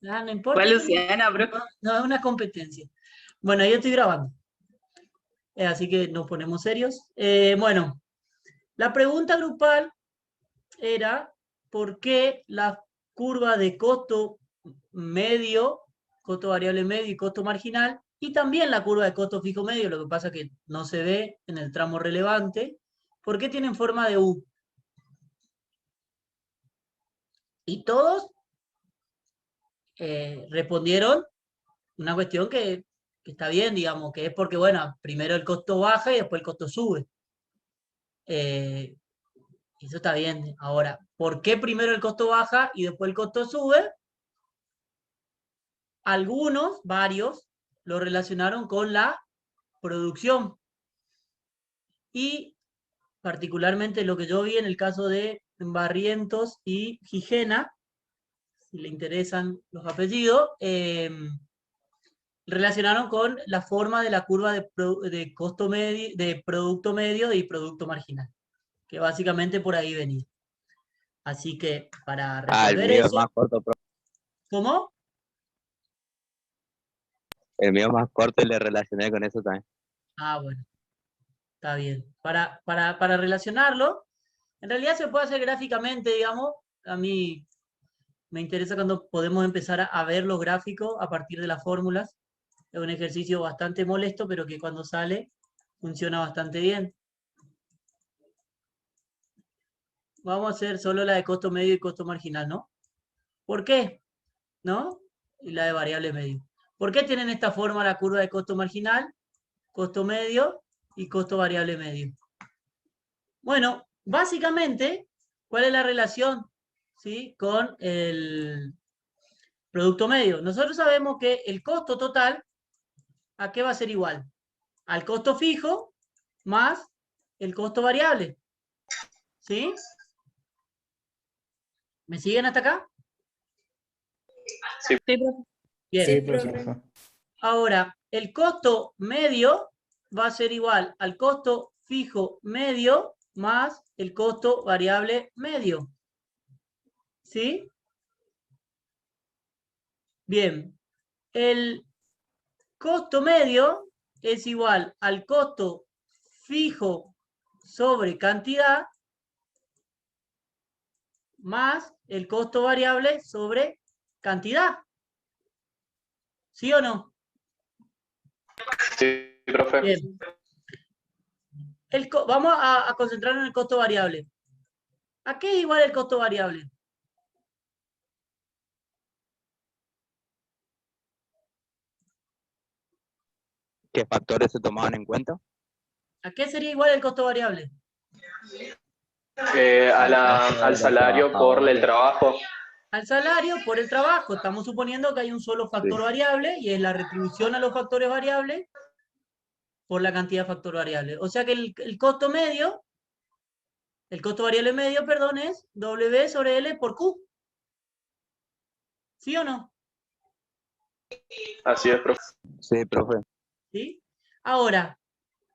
Ah, no importa. ¿Cuál Luciana, bro? No, es una competencia. Bueno, yo estoy grabando. Así que nos ponemos serios. Bueno, la pregunta grupal era ¿por qué la curva de costo medio, costo variable medio y costo marginal, y también la curva de costo fijo medio, lo que pasa que no se ve en el tramo relevante, ¿por qué tienen forma de U? Y todos respondieron una cuestión que está bien, digamos, que es porque, bueno, primero el costo baja y después el costo sube. Eso está bien. Ahora, ¿por qué primero el costo baja y después el costo sube? Algunos, varios, lo relacionaron con la producción. Y particularmente lo que yo vi en el caso de Barrientos y Gijena, si le interesan los apellidos, relacionaron con la forma de la curva de costo medio, de producto medio y producto marginal, que básicamente por ahí venía. Así que para el resolver mío eso... es más corto, profe. ¿Cómo? El mío es más corto y le relacioné con eso también. Ah, bueno, está bien. Para relacionarlo, en realidad se puede hacer gráficamente, digamos. A mí me interesa cuando podemos empezar a ver los gráficos a partir de las fórmulas. Es un ejercicio bastante molesto, pero que cuando sale funciona bastante bien. Vamos a hacer solo la de costo medio y costo marginal, ¿no? ¿Por qué? ¿No? Y la de variable medio. ¿Por qué tienen esta forma la curva de costo marginal, costo medio y costo variable medio? Bueno, básicamente, ¿cuál es la relación, ¿sí?, con el producto medio? Nosotros sabemos que el costo total, ¿a qué va a ser igual? Al costo fijo más el costo variable. ¿Sí? ¿Me siguen hasta acá? Sí. Bien. Sí, profe. Ahora, el costo medio va a ser igual al costo fijo medio más el costo variable medio. ¿Sí? Bien. El costo medio es igual al costo fijo sobre cantidad más el costo variable sobre cantidad. ¿Sí o no? Sí, profe. Bien. Vamos a concentrarnos en el costo variable. ¿A qué es igual el costo variable? ¿Qué factores se tomaban en cuenta? ¿A qué sería igual el costo variable? Al salario por el trabajo. Al salario por el trabajo. Estamos suponiendo que hay un solo factor variable y es la retribución a los factores variables por la cantidad de factor variable. O sea que el costo medio, el costo variable medio, perdón, es W sobre L por Q. ¿Sí o no? Así es, profe. Sí, profe. ¿Sí? Ahora,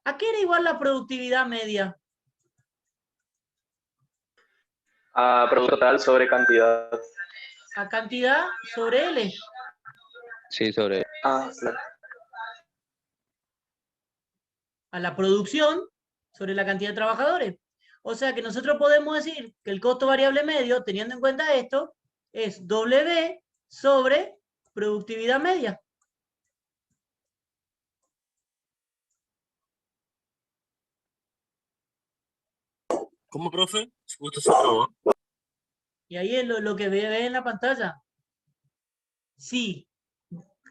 ¿a qué era igual la productividad media? A producto total sobre cantidad. A cantidad sobre L. Sí, sobre. Ah, claro. A la producción sobre la cantidad de trabajadores. O sea que nosotros podemos decir que el costo variable medio, teniendo en cuenta esto, es W sobre productividad media. ¿Cómo, profe? Justo se trabó. Y ahí es lo que ve en la pantalla. Si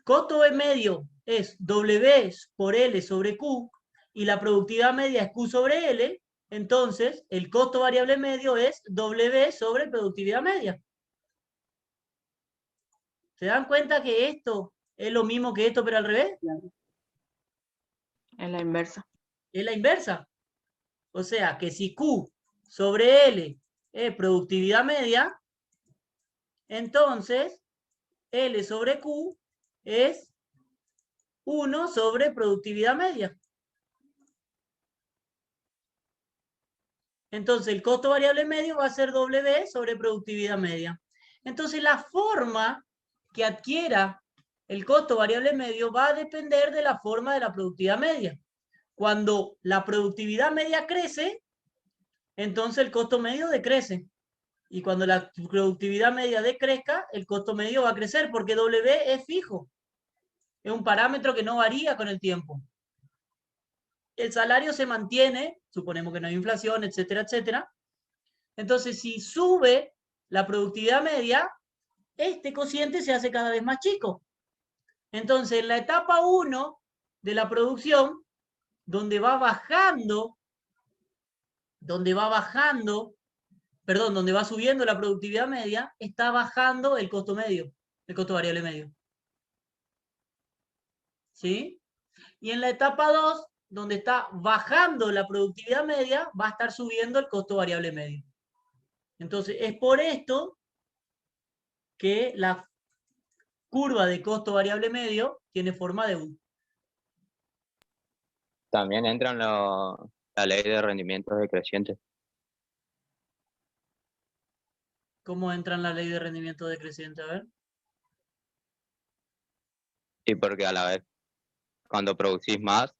costo medio es W por L sobre Q y la productividad media es Q sobre L, entonces el costo variable medio es W sobre productividad media. ¿Se dan cuenta que esto es lo mismo que esto, pero al revés? Es la inversa. Es la inversa. O sea, que si Q sobre L es productividad media, entonces L sobre Q es 1 sobre productividad media. Entonces el costo variable medio va a ser W sobre productividad media. Entonces la forma que adquiera el costo variable medio va a depender de la forma de la productividad media. Cuando la productividad media crece, entonces el costo medio decrece. Y cuando la productividad media decrezca, el costo medio va a crecer, porque W es fijo. Es un parámetro que no varía con el tiempo. El salario se mantiene, suponemos que no hay inflación, etcétera, etcétera. Entonces, si sube la productividad media, este cociente se hace cada vez más chico. Entonces, en la etapa 1 de la producción, donde va subiendo la productividad media, está bajando el costo medio, el costo variable medio. ¿Sí? Y en la etapa 2, donde está bajando la productividad media, va a estar subiendo el costo variable medio. Entonces, es por esto que la curva de costo variable medio tiene forma de U. También entra en la ley de rendimientos decrecientes. ¿Cómo entra en la ley de rendimiento decreciente? A ver. Y porque a la vez, cuando producís más,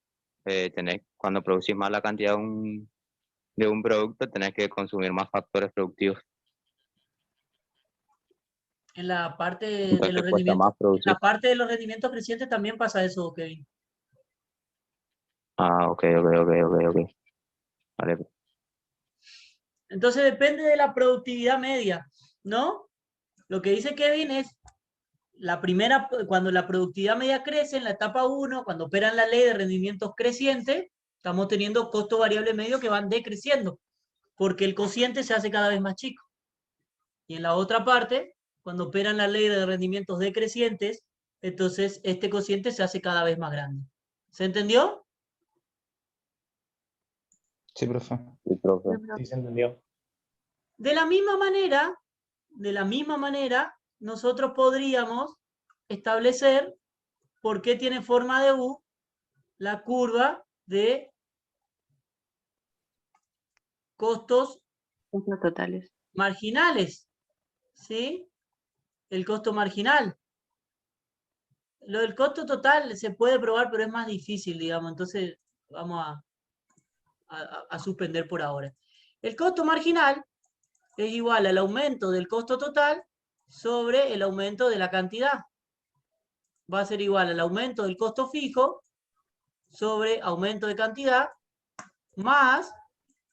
cuando producís más la cantidad de un producto, tenés que consumir más factores productivos. En la parte de Entonces los cuesta rendimientos, más producir. en la parte de los rendimientos crecientes también pasa eso, Kevin. Ah, ok. Vale. Entonces depende de la productividad media, ¿no? Lo que dice Kevin es cuando la productividad media crece en la etapa 1, cuando operan la ley de rendimientos crecientes, estamos teniendo costo variable medio que van decreciendo, porque el cociente se hace cada vez más chico. Y en la otra parte, cuando operan la ley de rendimientos decrecientes, entonces este cociente se hace cada vez más grande. ¿Se entendió? Sí, profe. Sí, profe. Sí, se entendió. De la misma manera, nosotros podríamos establecer por qué tiene forma de U la curva de costos totales. marginales, ¿sí? El costo marginal. Lo del costo total se puede probar, pero es más difícil, digamos, entonces vamos a suspender por ahora. El costo marginal es igual al aumento del costo total sobre el aumento de la cantidad. Va a ser igual al aumento del costo fijo sobre aumento de cantidad más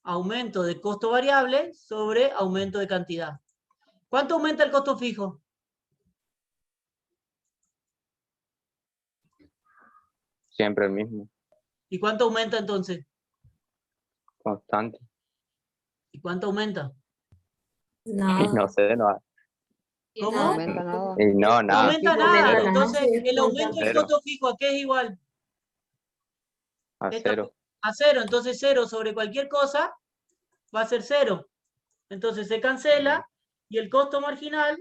aumento de costo variable sobre aumento de cantidad. ¿Cuánto aumenta el costo fijo? Siempre el mismo, ¿Y cuánto aumenta entonces? constante. ¿Y cuánto aumenta? Y no sé, no. ¿Cómo? No aumenta nada. Y no, No nada. aumenta No nada. aumenta Entonces, nada, sí, el aumento del cero. costo fijo, ¿a qué es igual? A cero. A cero. Entonces, cero sobre cualquier cosa va a ser cero. Entonces, se cancela y el costo marginal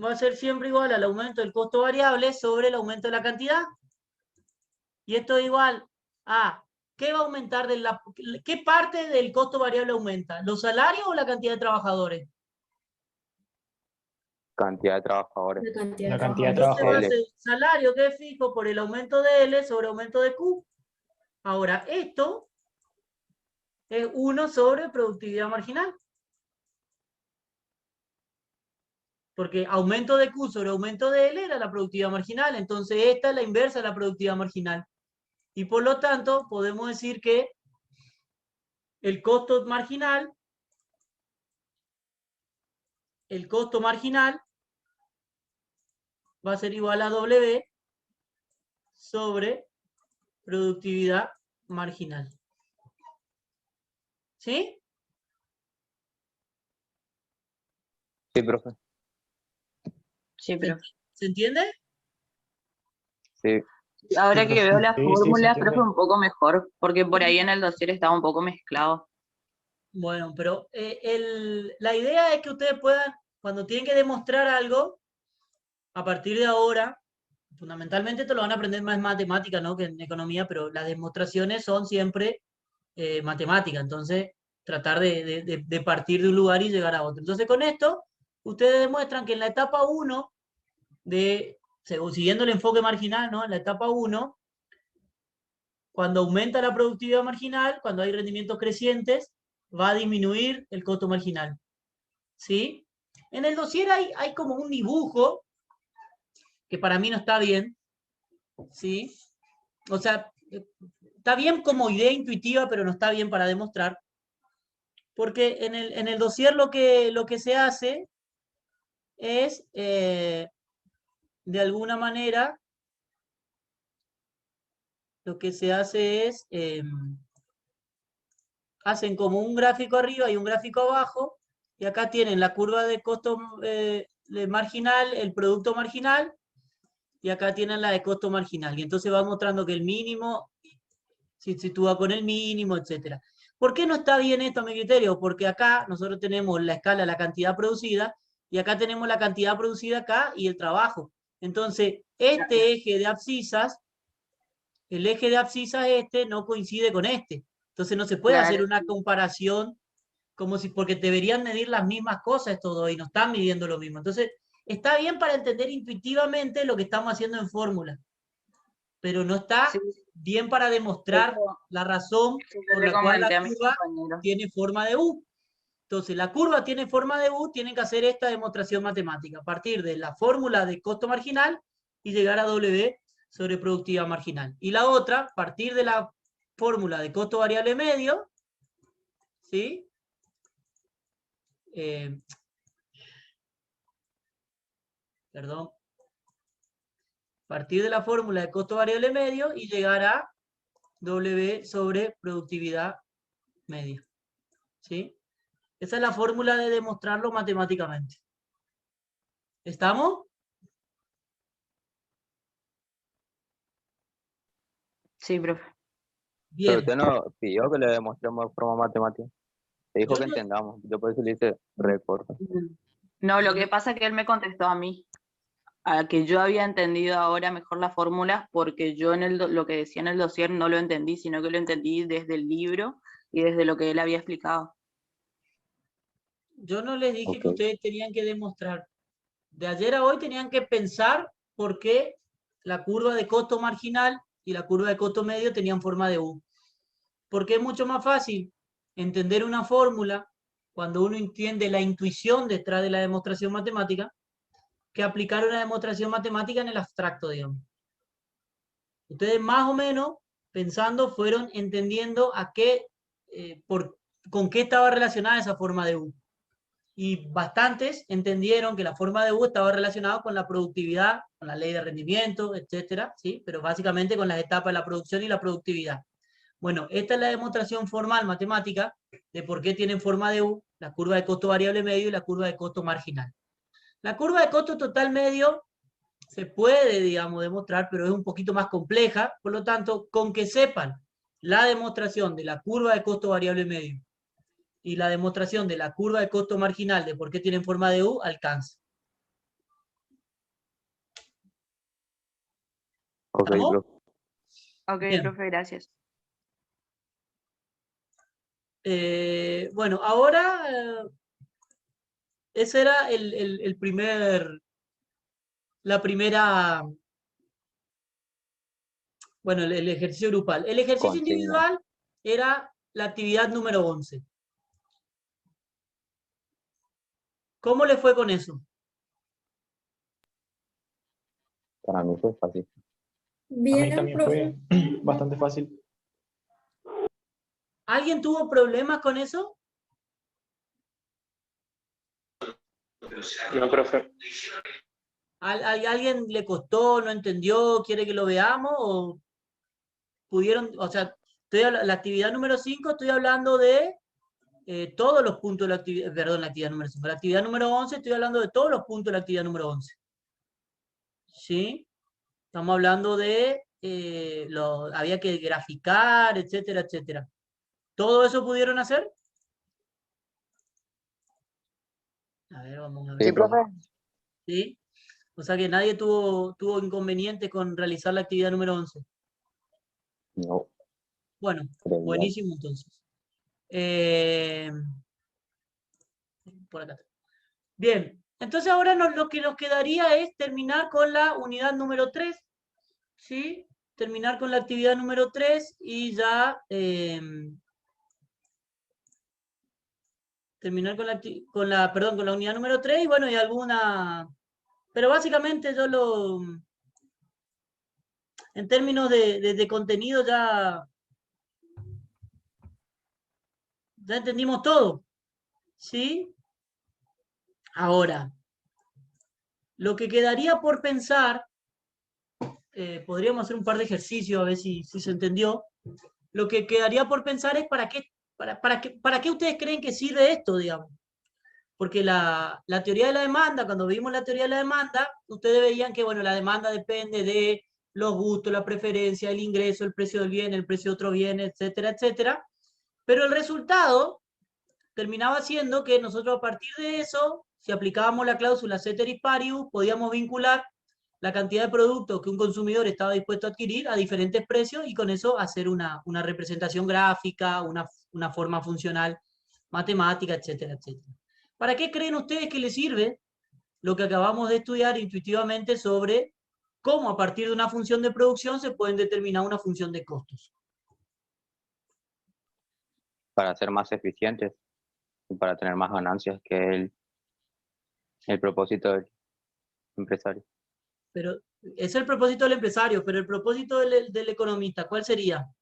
va a ser siempre igual al aumento del costo variable sobre el aumento de la cantidad. Y esto es igual a, ¿qué va a aumentar? ¿Qué parte del costo variable aumenta? ¿Los salarios o la cantidad de trabajadores? Cantidad de trabajadores. La cantidad La de cantidad de Entonces va a trabajadores. ser salario que es fijo por el aumento de L sobre aumento de Q. Ahora, esto es 1 sobre productividad marginal. Porque aumento de Q sobre aumento de L era la productividad marginal. Entonces esta es la inversa de la productividad marginal. Y por lo tanto, podemos decir que el costo marginal va a ser igual a W sobre productividad marginal. ¿Sí? Sí, profe. Sí, pero ¿Se entiende? Sí. ahora Sí, que profe. veo las Sí, sí, fórmulas, se profe, entiende. un poco mejor, porque por ahí en el dossier estaba un poco mezclado. Bueno, pero la idea es que ustedes puedan, cuando tienen que demostrar algo, a partir de ahora, fundamentalmente esto lo van a aprender más en matemática, ¿no? Que en economía, pero las demostraciones son siempre matemáticas, entonces tratar de partir de un lugar y llegar a otro. Entonces con esto, ustedes demuestran que en la etapa 1 siguiendo el enfoque marginal, ¿no? En la etapa 1, cuando aumenta la productividad marginal, cuando hay rendimientos crecientes, va a disminuir el costo marginal. ¿Sí? En el dossier hay como un dibujo que para mí no está bien. ¿Sí? O sea, está bien como idea intuitiva, pero no está bien para demostrar. Porque en el dossier lo que se hace es, de alguna manera, lo que se hace es, hacen como un gráfico arriba y un gráfico abajo, y acá tienen la curva de costo de marginal, el producto marginal, y acá tienen la de costo marginal. Y entonces va mostrando que el mínimo se sitúa con el mínimo, etc. ¿Por qué no está bien esto a mi criterio? Porque acá nosotros tenemos la escala, la cantidad producida, y acá tenemos la cantidad producida acá y el trabajo. Entonces, este eje de abscisas, el eje de abscisas este no coincide con este. Entonces no se puede hacer una comparación como si, porque deberían medir las mismas cosas estos dos y no están midiendo lo mismo. Entonces, está bien para entender intuitivamente lo que estamos haciendo en fórmula, pero no está Sí, bien para demostrar eso, la razón yo por le la cual la comenté a mis curva compañeros. tiene forma de U. Entonces, la curva tiene forma de U, tienen que hacer esta demostración matemática, a partir de la fórmula de costo marginal y llegar a W sobre productividad marginal. Y la otra, a partir de la fórmula de costo variable medio, ¿sí? Perdón. A partir de la fórmula de costo variable medio y llegar a W sobre productividad media. ¿Sí? Esa es la fórmula de demostrarlo matemáticamente. ¿Estamos? Sí, profe. Pero Bien. usted no pidió que le demostremos de forma matemática. Se dijo Yo que no, entendamos. Yo por eso le hice recorte. No, lo yo no- que pasa es que él me contestó a mí, a que yo había entendido ahora mejor las fórmulas porque yo en lo que decía en el dossier no lo entendí, sino que lo entendí desde el libro y desde lo que él había explicado. yo no les dije Ok. que ustedes tenían que demostrar. De ayer a hoy tenían que pensar por qué la curva de costo marginal y la curva de costo medio tenían forma de U. Porque es mucho más fácil entender una fórmula cuando uno entiende la intuición detrás de la demostración matemática que aplicar una demostración matemática en el abstracto, digamos. Ustedes más o menos, pensando, fueron entendiendo a qué, con qué estaba relacionada esa forma de U. Y bastantes entendieron que la forma de U estaba relacionada con la productividad, con la ley de rendimiento, etcétera, ¿sí? Pero básicamente con las etapas de la producción y la productividad. Bueno, esta es la demostración formal matemática de por qué tienen forma de U, la curva de costo variable medio y la curva de costo marginal. La curva de costo total medio se puede, digamos, demostrar, pero es un poquito más compleja. Por lo tanto, con que sepan la demostración de la curva de costo variable medio y la demostración de la curva de costo marginal de por qué tienen forma de U, alcanza. Ok, ¿Estamos? profe. Ok, Bien. profe, gracias. Bueno, ahora ese era la primera, bueno, el ejercicio grupal. El ejercicio Consigna. individual era la actividad número 11. ¿Cómo le fue con eso? Para mí fue fácil. A mí Bien, también profe. fue bastante fácil. ¿Alguien tuvo problemas con eso? No, profe. ¿Alguien le costó, no entendió, quiere que lo veamos? ¿O pudieron, o sea, la actividad número 5, estoy hablando de todos los puntos de la actividad, perdón, la actividad número 5. La actividad número 11, estoy hablando de todos los puntos de la actividad número 11. ¿Sí? Estamos hablando de, había que graficar, etcétera, etcétera. ¿Todo eso pudieron hacer? A ver, vamos a Sí, ver. Sí, profe. profe. ¿Sí? O sea que nadie tuvo inconveniente con realizar la actividad número 11. No, Bueno, creía. buenísimo entonces. Por acá. Bien, Entonces ahora lo que nos quedaría es terminar con la unidad número 3, ¿sí? Terminar con la actividad número 3 y ya terminar con la unidad número 3 y bueno, y alguna... Pero básicamente en términos de contenido ya entendimos todo, ¿sí? Ahora, lo que quedaría por pensar, podríamos hacer un par de ejercicios a ver si se entendió. Lo que quedaría por pensar es para qué ustedes creen que sirve esto, digamos. Porque la teoría de la demanda, cuando vimos la teoría de la demanda, ustedes veían que, bueno, la demanda depende de los gustos, la preferencia, el ingreso, el precio del bien, el precio de otro bien, etcétera, etcétera. Pero el resultado terminaba siendo que nosotros a partir de eso, si aplicábamos la cláusula ceteris paribus, podíamos vincular la cantidad de productos que un consumidor estaba dispuesto a adquirir a diferentes precios y con eso hacer una representación gráfica, una forma funcional matemática, etcétera, etcétera. ¿Para qué creen ustedes que les sirve lo que acabamos de estudiar intuitivamente sobre cómo a partir de una función de producción se pueden determinar una función de costos? Para ser más eficientes y para tener más ganancias, que es el propósito del empresario. Pero ese es el propósito del empresario, pero el propósito del economista, ¿cuál sería?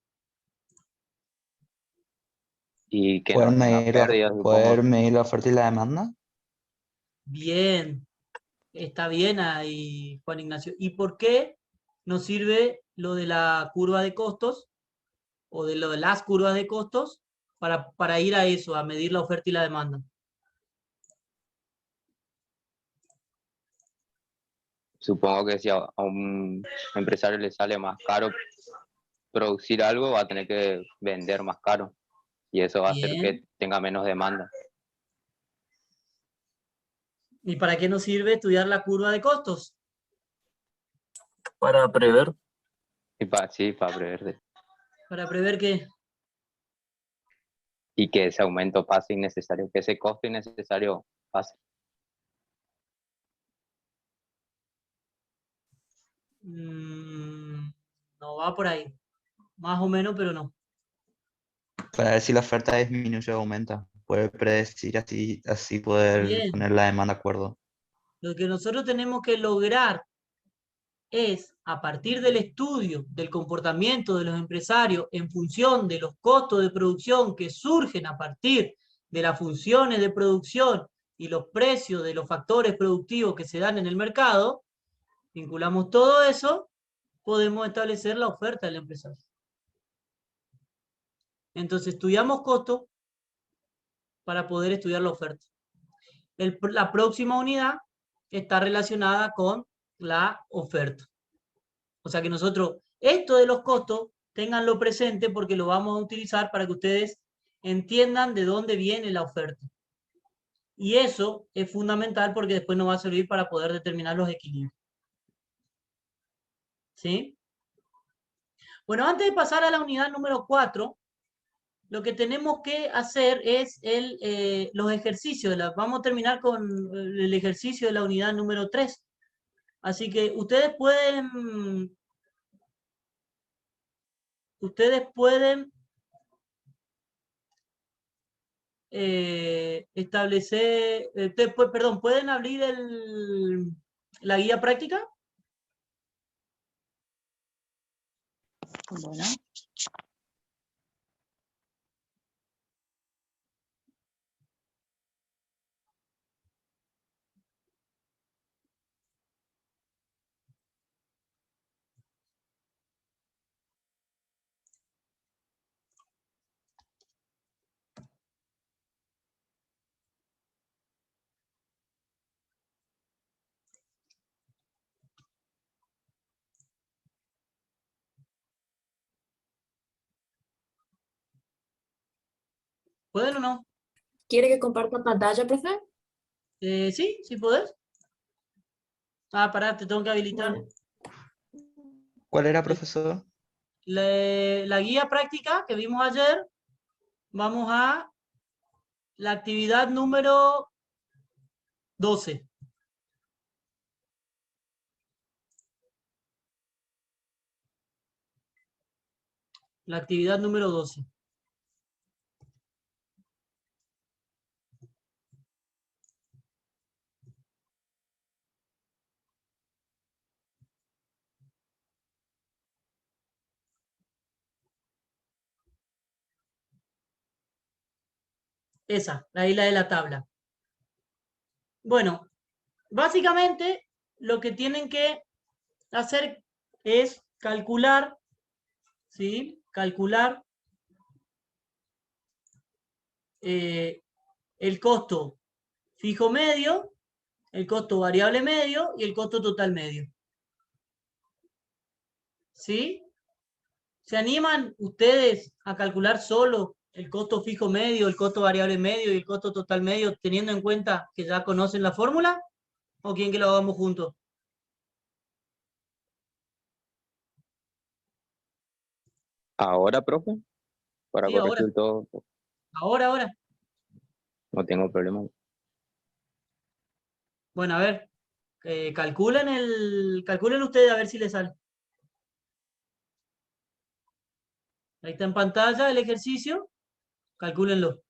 Y que no tenga pérdidas, poder supongo. medir la oferta y la demanda. Bien, está bien ahí, Juan Ignacio. ¿Y por qué nos sirve lo de la curva de costos o de lo de las curvas de costos para ir a eso, a medir la oferta y la demanda? Supongo que si a un empresario le sale más caro producir algo, va a tener que vender más caro. Y eso va a hacer Bien. que tenga menos demanda. ¿Y para qué nos sirve estudiar la curva de costos? Para prever. Y para prever. Para prever qué. Y que ese aumento pase innecesario, que ese costo innecesario pase. No va por ahí. Más o menos, pero no. Para ver si la oferta disminuye o aumenta. Poder predecir así poder Bien. poner la demanda de acuerdo. Lo que nosotros tenemos que lograr es, a partir del estudio del comportamiento de los empresarios en función de los costos de producción que surgen a partir de las funciones de producción y los precios de los factores productivos que se dan en el mercado, vinculamos todo eso, podemos establecer la oferta del empresario. Entonces estudiamos costos para poder estudiar la oferta. La próxima unidad está relacionada con la oferta. O sea que nosotros, esto de los costos, ténganlo presente porque lo vamos a utilizar para que ustedes entiendan de dónde viene la oferta. Y eso es fundamental porque después nos va a servir para poder determinar los equilibrios. ¿Sí? Bueno, antes de pasar a la unidad número 4, lo que tenemos que hacer es los ejercicios. Vamos a terminar con el ejercicio de la unidad número 3. Así que ustedes pueden establecer, perdón, ¿pueden abrir la guía práctica? Bueno. ¿Pueden o no? ¿Quiere que comparta pantalla, profe? Sí, sí podés. Ah, pará, te tengo que habilitar. Bueno. ¿Cuál era, profesor? La guía práctica que vimos ayer, vamos a la actividad número 12. La actividad número 12. Esa, la isla de la tabla. Bueno, básicamente lo que tienen que hacer es calcular, ¿sí? Calcular el costo fijo medio, el costo variable medio y el costo total medio. ¿Sí? ¿Se animan ustedes a calcular solo el costo fijo medio, el costo variable medio y el costo total medio, teniendo en cuenta que ya conocen la fórmula? ¿O quieren que lo hagamos juntos? Ahora, profe, para Sí, ahora, corregir todo, ahora. no tengo problema. Bueno, a ver, calculen ustedes a ver si les sale. Ahí está en pantalla el ejercicio, calcúlenlo.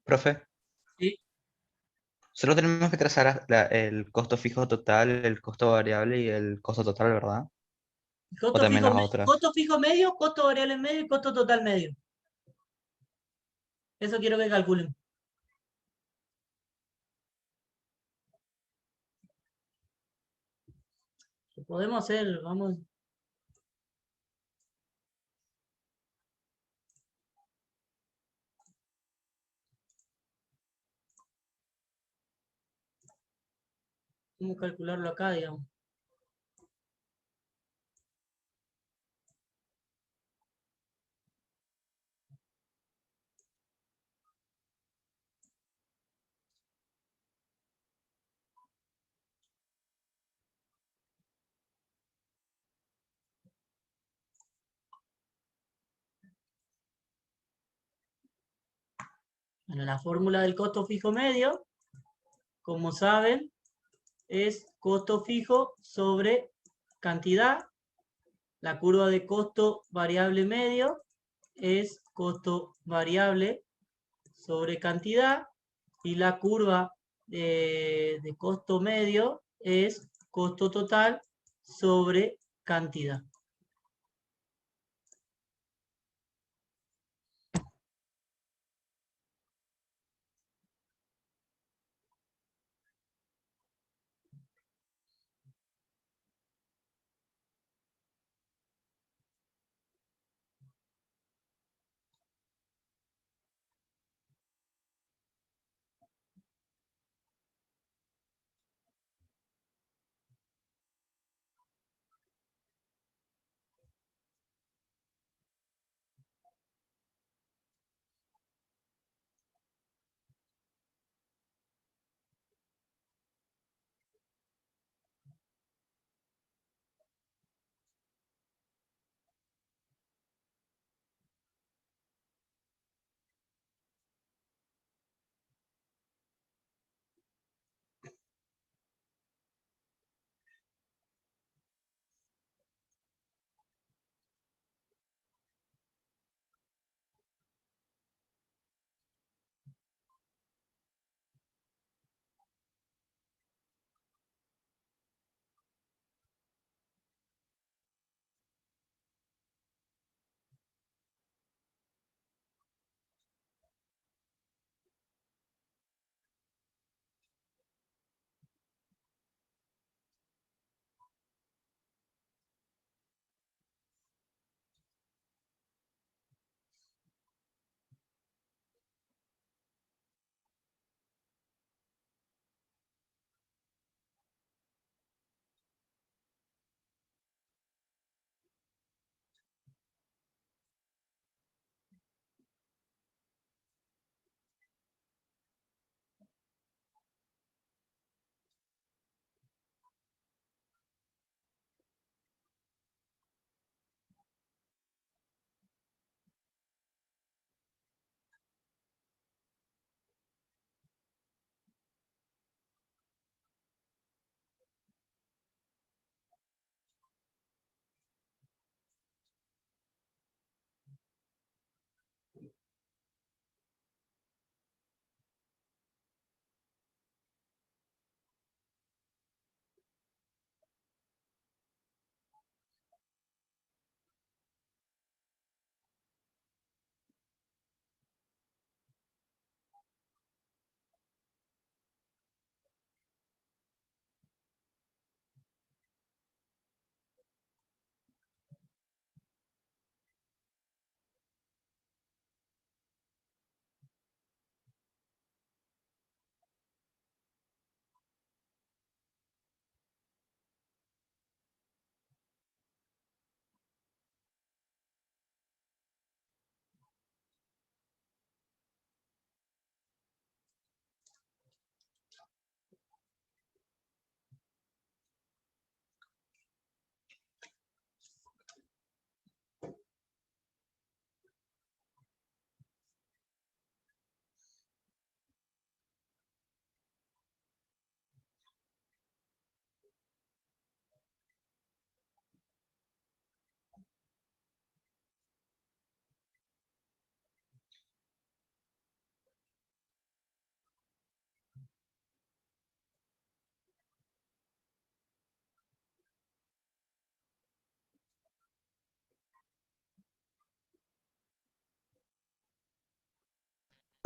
Profe, ¿Sí? solo tenemos que trazar el costo fijo total, el costo variable y el costo total, ¿verdad? O también las otras. Costo fijo medio, costo variable medio y costo total medio. Eso quiero que calculen. Lo podemos hacer, vamos. Vamos a calcularlo acá, digamos. Bueno, la fórmula del costo fijo medio, como saben, es costo fijo sobre cantidad. La curva de costo variable medio es costo variable sobre cantidad. Y la curva de costo medio es costo total sobre cantidad.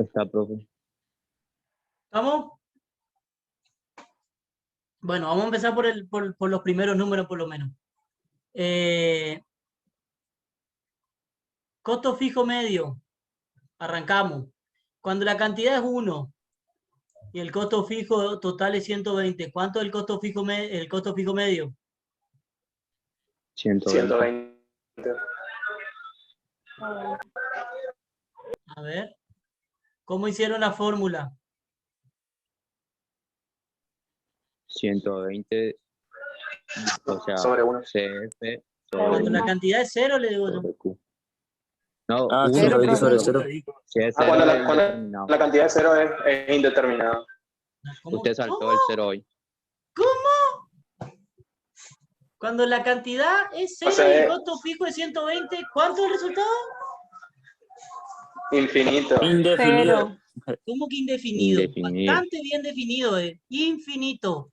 Está, profe. ¿Estamos? Bueno, vamos a empezar por los primeros números por lo menos. Costo fijo medio. Arrancamos. Cuando la cantidad es 1 y el costo fijo total es 120, ¿cuánto es el costo fijo, el costo fijo medio? 120. A ver. ¿Cómo hicieron la fórmula? 120, o sea, Sobre 1. CF Cuando sobre la cantidad es 0, le digo yo. sobre Q. No, Ah, 1 120 sobre 0. Si es Ah, cuando 0 la- es cuando indeterminado. La cantidad de 0 es indeterminada. ¿Cómo? Usted saltó ¿Cómo? el 0 hoy. ¿Cómo? Cuando la cantidad es 0 O sea, y el costo fijo es 120, ¿cuánto es el resultado? Infinito. Indefinido. ¿Cómo que indefinido? Indefinido. Bastante bien definido, Infinito.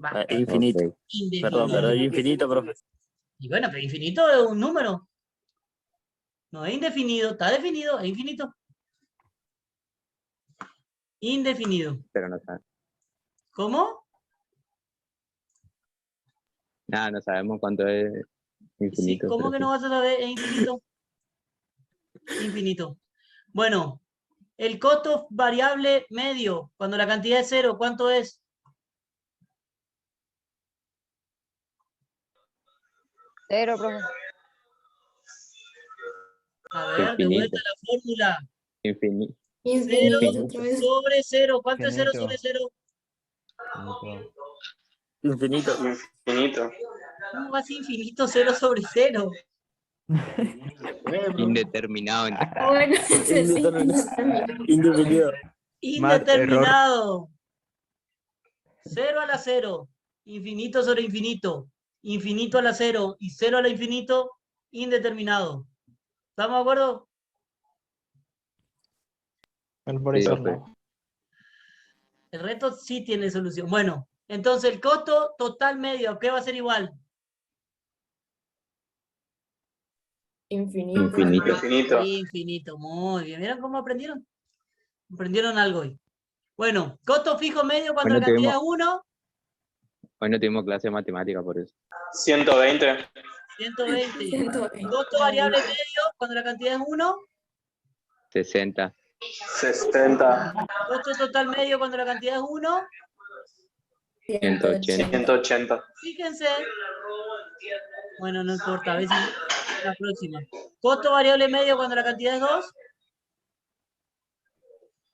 Ah, infinito. Ok. Indefinido. Perdón, infinito, profe. Y bueno, pero infinito es un número. No es indefinido, está definido, es infinito. Indefinido. Pero no sabemos. ¿Cómo? Nada, no sabemos cuánto es Sí, infinito. ¿cómo pero que sí. no vas a saber? Es infinito. Infinito. Bueno, el costo variable medio, cuando la cantidad es 0, ¿cuánto es? Cero, profe. A ver, de Infinito. vuelta la fórmula. Infinito. Infinito Cero otra vez. sobre 0. ¿Cuánto es 0 Infinito. sobre 0? Infinito. Infinito. ¿Cómo va a ser infinito 0 sobre 0? Indeterminado. Bueno, ese sí, Indeterminado. Indefinido. Indeterminado. 0 a la 0. Infinito sobre infinito. Infinito a la 0 y 0 a la infinito. Indeterminado. ¿Estamos de acuerdo? El profesor profe. no. El resto sí tiene solución. Bueno, entonces el costo total medio, ¿qué va a ser igual? Infinito. Infinito. Infinito. Infinito. Muy bien. ¿Vieron cómo aprendieron? Aprendieron algo hoy. Bueno, costo fijo medio cuando Hoy la no cantidad es tuvimos- 1. Hoy no tuvimos clase de matemática por eso. 120. 120. 120. Costo variable medio cuando la cantidad es 1. 60. 60. Costo total medio cuando la cantidad es 1. 180. 180. Fíjense. Bueno, no importa, a ver si la próxima. Costo variable medio cuando la cantidad es 2.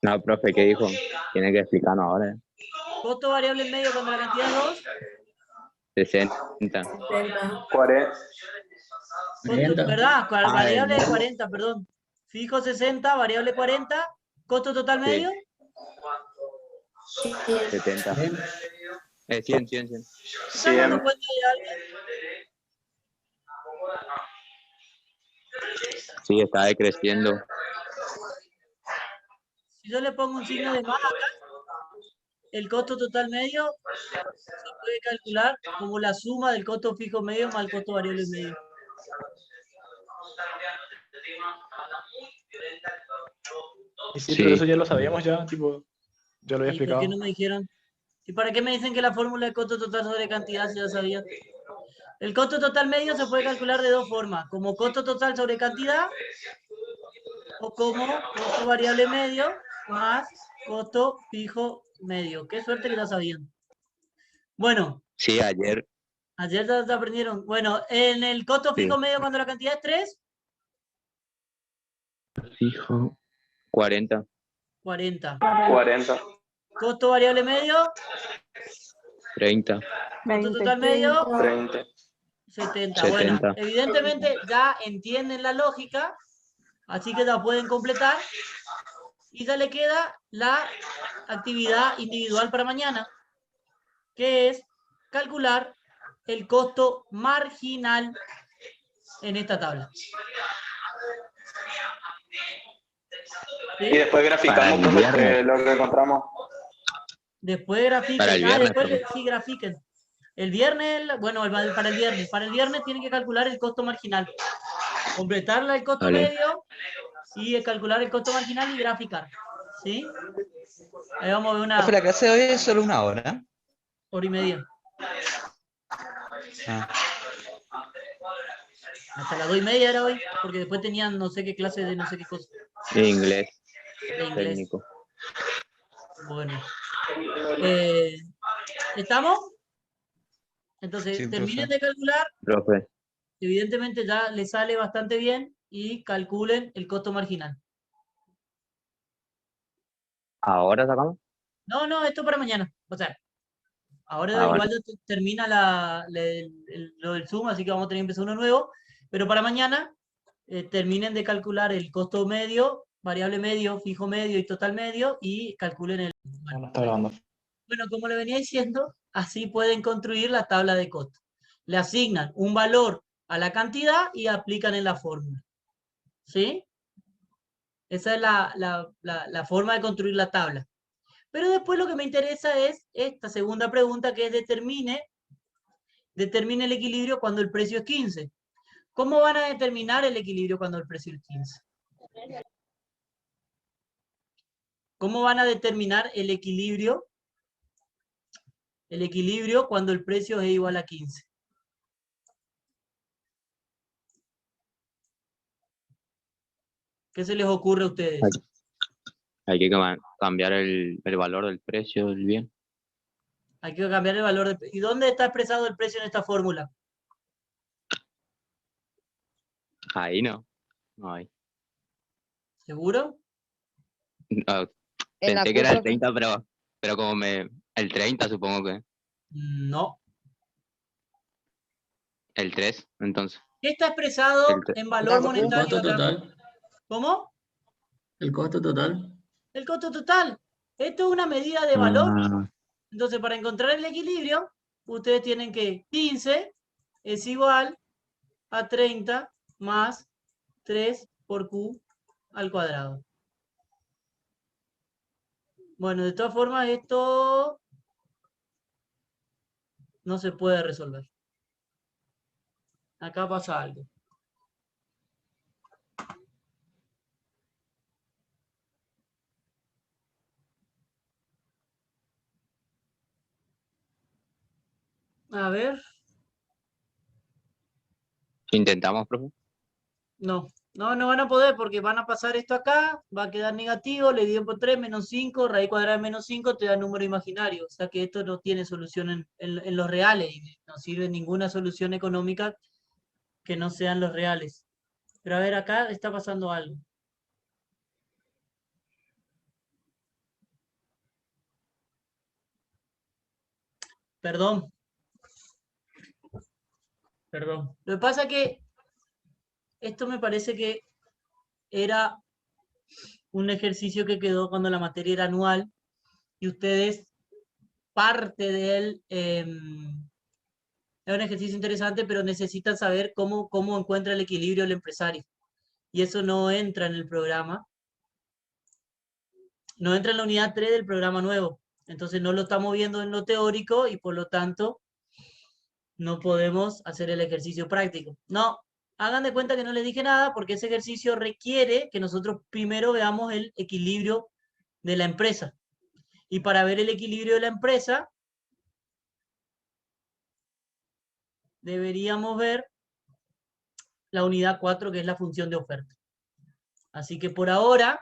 No, profe, ¿qué dijo? Tiene que explicarnos ahora. Costo variable medio cuando la cantidad es 2. 60. 70. 40. ¿Verdad? Variable no. 40, perdón. Fijo 60, variable 40. Costo total Sí. medio. 70. 100. ¿Están dando cuenta de algo? Sí, está decreciendo. Si yo le pongo un signo de más acá, el costo total medio se puede calcular como la suma del costo fijo medio más el costo variable medio. Y sí, Sí. pero eso ya lo sabíamos ya, tipo, ya lo había ¿Y por qué explicado. no me dijeron? ¿Y para qué me dicen que la fórmula de costo total sobre cantidad si ya sabía? El costo total medio se puede calcular de dos formas, como costo total sobre cantidad o como costo variable medio más costo fijo medio. Qué suerte que ya sabían. Bueno, Sí, ayer. ayer ya aprendieron. Bueno, en el costo fijo Sí. medio cuando la cantidad es 3, Fijo. 40. 40. 40. Costo variable medio, 30. costo total medio, 30. 70. Bueno, 70. evidentemente ya entienden la lógica, así que ya pueden completar. Y ya le queda la actividad individual para mañana, que es calcular el costo marginal en esta tabla. ¿Sí? Y después graficamos Para el viernes. lo que encontramos. Después grafiquen. Para el viernes, Después profe. sí grafiquen. El viernes, bueno, para el viernes. Para el viernes tienen que calcular el costo marginal. Completarla el costo Vale. medio y calcular el costo marginal y graficar. ¿Sí? Ahí vamos a ver una Profe, la clase de hoy es solo 1 hora. hora y media. Ah, Hasta las 2:30 era hoy, porque después tenían no sé qué clase de no sé qué cosa. Inglés De inglés. técnico. Bueno. ¿Estamos? Entonces, sí, terminen profe. de calcular. Profe, Evidentemente ya les sale bastante bien y calculen el costo marginal. ¿ahora sacamos? No, esto para mañana. O sea, ahora Ah, bueno. igual ya termina lo del Zoom, así que vamos a tener que empezar uno nuevo. Pero para mañana terminen de calcular el costo medio, variable medio, fijo medio y total medio y calculen el... No está grabando. Bueno, como le venía diciendo, así pueden construir la tabla de costo. Le asignan un valor a la cantidad y aplican en la fórmula. ¿Sí? Esa es la forma de construir la tabla. Pero después lo que me interesa es esta segunda pregunta, que es determine el equilibrio cuando el precio es 15. ¿Cómo van a determinar el equilibrio cuando el precio es 15? ¿Cómo van a determinar el equilibrio cuando el precio es igual a 15? ¿Qué se les ocurre a ustedes? Hay que cambiar el valor del precio del bien. Hay que cambiar el valor de... ¿Y dónde está expresado el precio en esta fórmula? Ahí no. No hay. ¿Seguro? Ah, En la pensé que era el curva. 30, pero como el 30 supongo que. No. El 3, entonces. ¿Qué está expresado en valor La ¿El curva. monetario costo acá? total? ¿Cómo? ¿El costo total? El costo total. Esto es una medida de valor. Ah, Entonces, para encontrar el equilibrio, ustedes tienen que 15 es igual a 30 más 3 por Q al cuadrado. Bueno, de todas formas, esto no se puede resolver. Acá pasa algo. A ver, intentamos, profe. no van a poder porque van a pasar esto acá, va a quedar negativo, le divido por 3, menos 5, raíz cuadrada de menos 5 te da número imaginario. O sea que esto no tiene solución en los reales y no sirve ninguna solución económica que no sean los reales. Pero a ver, acá está pasando algo. Perdón. Lo que pasa es que esto me parece que era un ejercicio que quedó cuando la materia era anual y ustedes, parte de él, es un ejercicio interesante, pero necesitan saber cómo encuentra el equilibrio el empresario. Y eso no entra en el programa. No entra en la unidad 3 del programa nuevo. Entonces no lo estamos viendo en lo teórico y por lo tanto no podemos hacer el ejercicio práctico. No, hagan de cuenta que no les dije nada porque ese ejercicio requiere que nosotros primero veamos el equilibrio de la empresa. Y para ver el equilibrio de la empresa, deberíamos ver la unidad 4, que es la función de oferta. Así que por ahora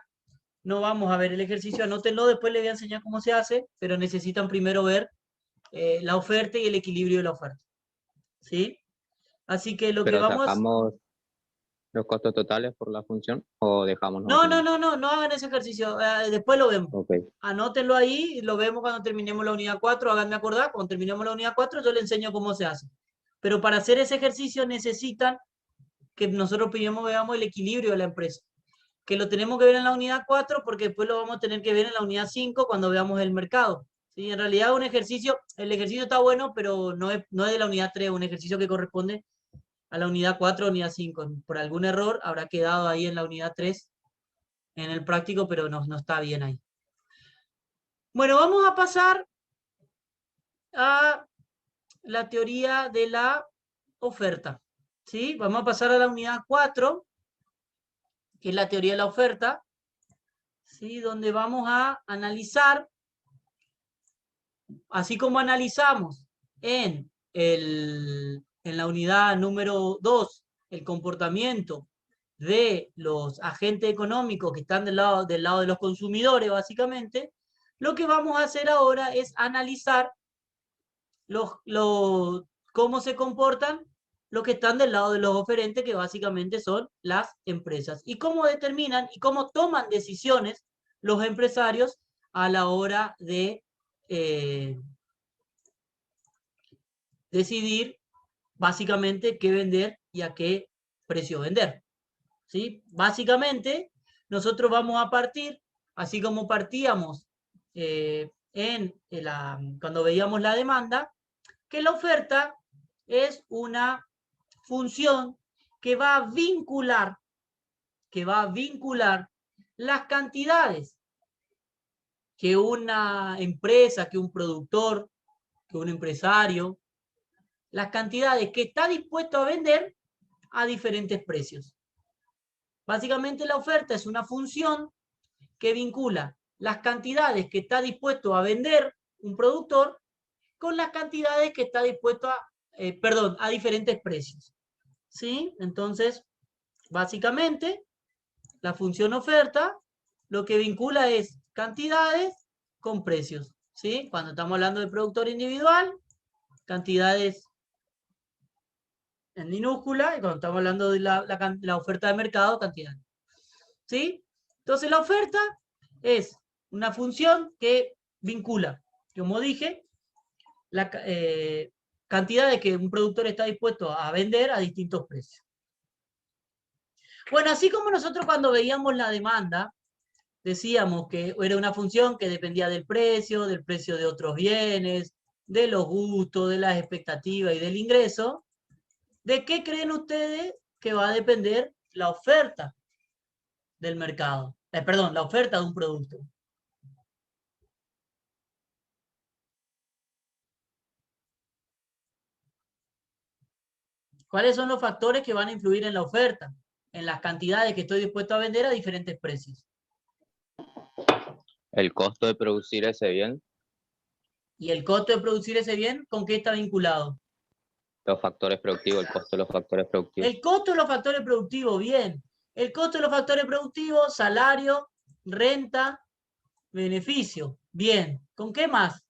no vamos a ver el ejercicio, anótenlo, después les voy a enseñar cómo se hace, pero necesitan primero ver la oferta y el equilibrio de la oferta. ¿Sí? Así que lo que Pero vamos... sacamos los costos totales por la función o dejamos No así. hagan ese ejercicio, después lo vemos. Ok. Anótenlo ahí, lo vemos cuando terminemos la unidad 4, háganme acordar, cuando terminemos la unidad 4 yo les enseño cómo se hace. Pero para hacer ese ejercicio necesitan que nosotros primero veamos el equilibrio de la empresa. Que lo tenemos que ver en la unidad 4 porque después lo vamos a tener que ver en la unidad 5 cuando veamos el mercado. ¿Sí? En realidad el ejercicio está bueno, pero no es de la unidad 3, un ejercicio que corresponde a la unidad 4 o unidad 5. Por algún error habrá quedado ahí en la unidad 3 en el práctico, pero no está bien ahí. Bueno, vamos a pasar a la teoría de la oferta. ¿Sí? Vamos a pasar a la unidad 4, que es la teoría de la oferta, ¿sí? Donde vamos a analizar, así como analizamos en la unidad número 2, el comportamiento de los agentes económicos que están del lado de los consumidores, básicamente, lo que vamos a hacer ahora es analizar cómo se comportan los que están del lado de los oferentes, que básicamente son las empresas, y cómo determinan y cómo toman decisiones los empresarios a la hora de decidir básicamente qué vender y a qué precio vender. ¿Sí? Básicamente, nosotros vamos a partir, así como partíamos cuando veíamos la demanda, que la oferta es una función que va a vincular las cantidades que una empresa, que un productor, que un empresario, las cantidades que está dispuesto a vender a diferentes precios. Básicamente la oferta es una función que vincula las cantidades que está dispuesto a vender un productor con las cantidades que está dispuesto a diferentes precios. ¿Sí? Entonces, básicamente, la función oferta lo que vincula es cantidades con precios. ¿Sí? Cuando estamos hablando de productor individual, cantidades en minúscula, y cuando estamos hablando de la oferta de mercado, cantidad. ¿Sí? Entonces la oferta es una función que vincula, como dije, la cantidad de que un productor está dispuesto a vender a distintos precios. Bueno, así como nosotros cuando veíamos la demanda, decíamos que era una función que dependía del precio de otros bienes, de los gustos, de las expectativas y del ingreso. ¿De qué creen ustedes que va a depender la oferta del mercado? Perdón, la oferta de un producto. ¿Cuáles son los factores que van a influir en la oferta? En las cantidades que estoy dispuesto a vender a diferentes precios. El costo de producir ese bien. ¿Y el costo de producir ese bien con qué está vinculado? Los factores productivos, el costo de los factores productivos. El costo de los factores productivos, bien. El costo de los factores productivos, salario, renta, beneficio. Bien. ¿Con qué más?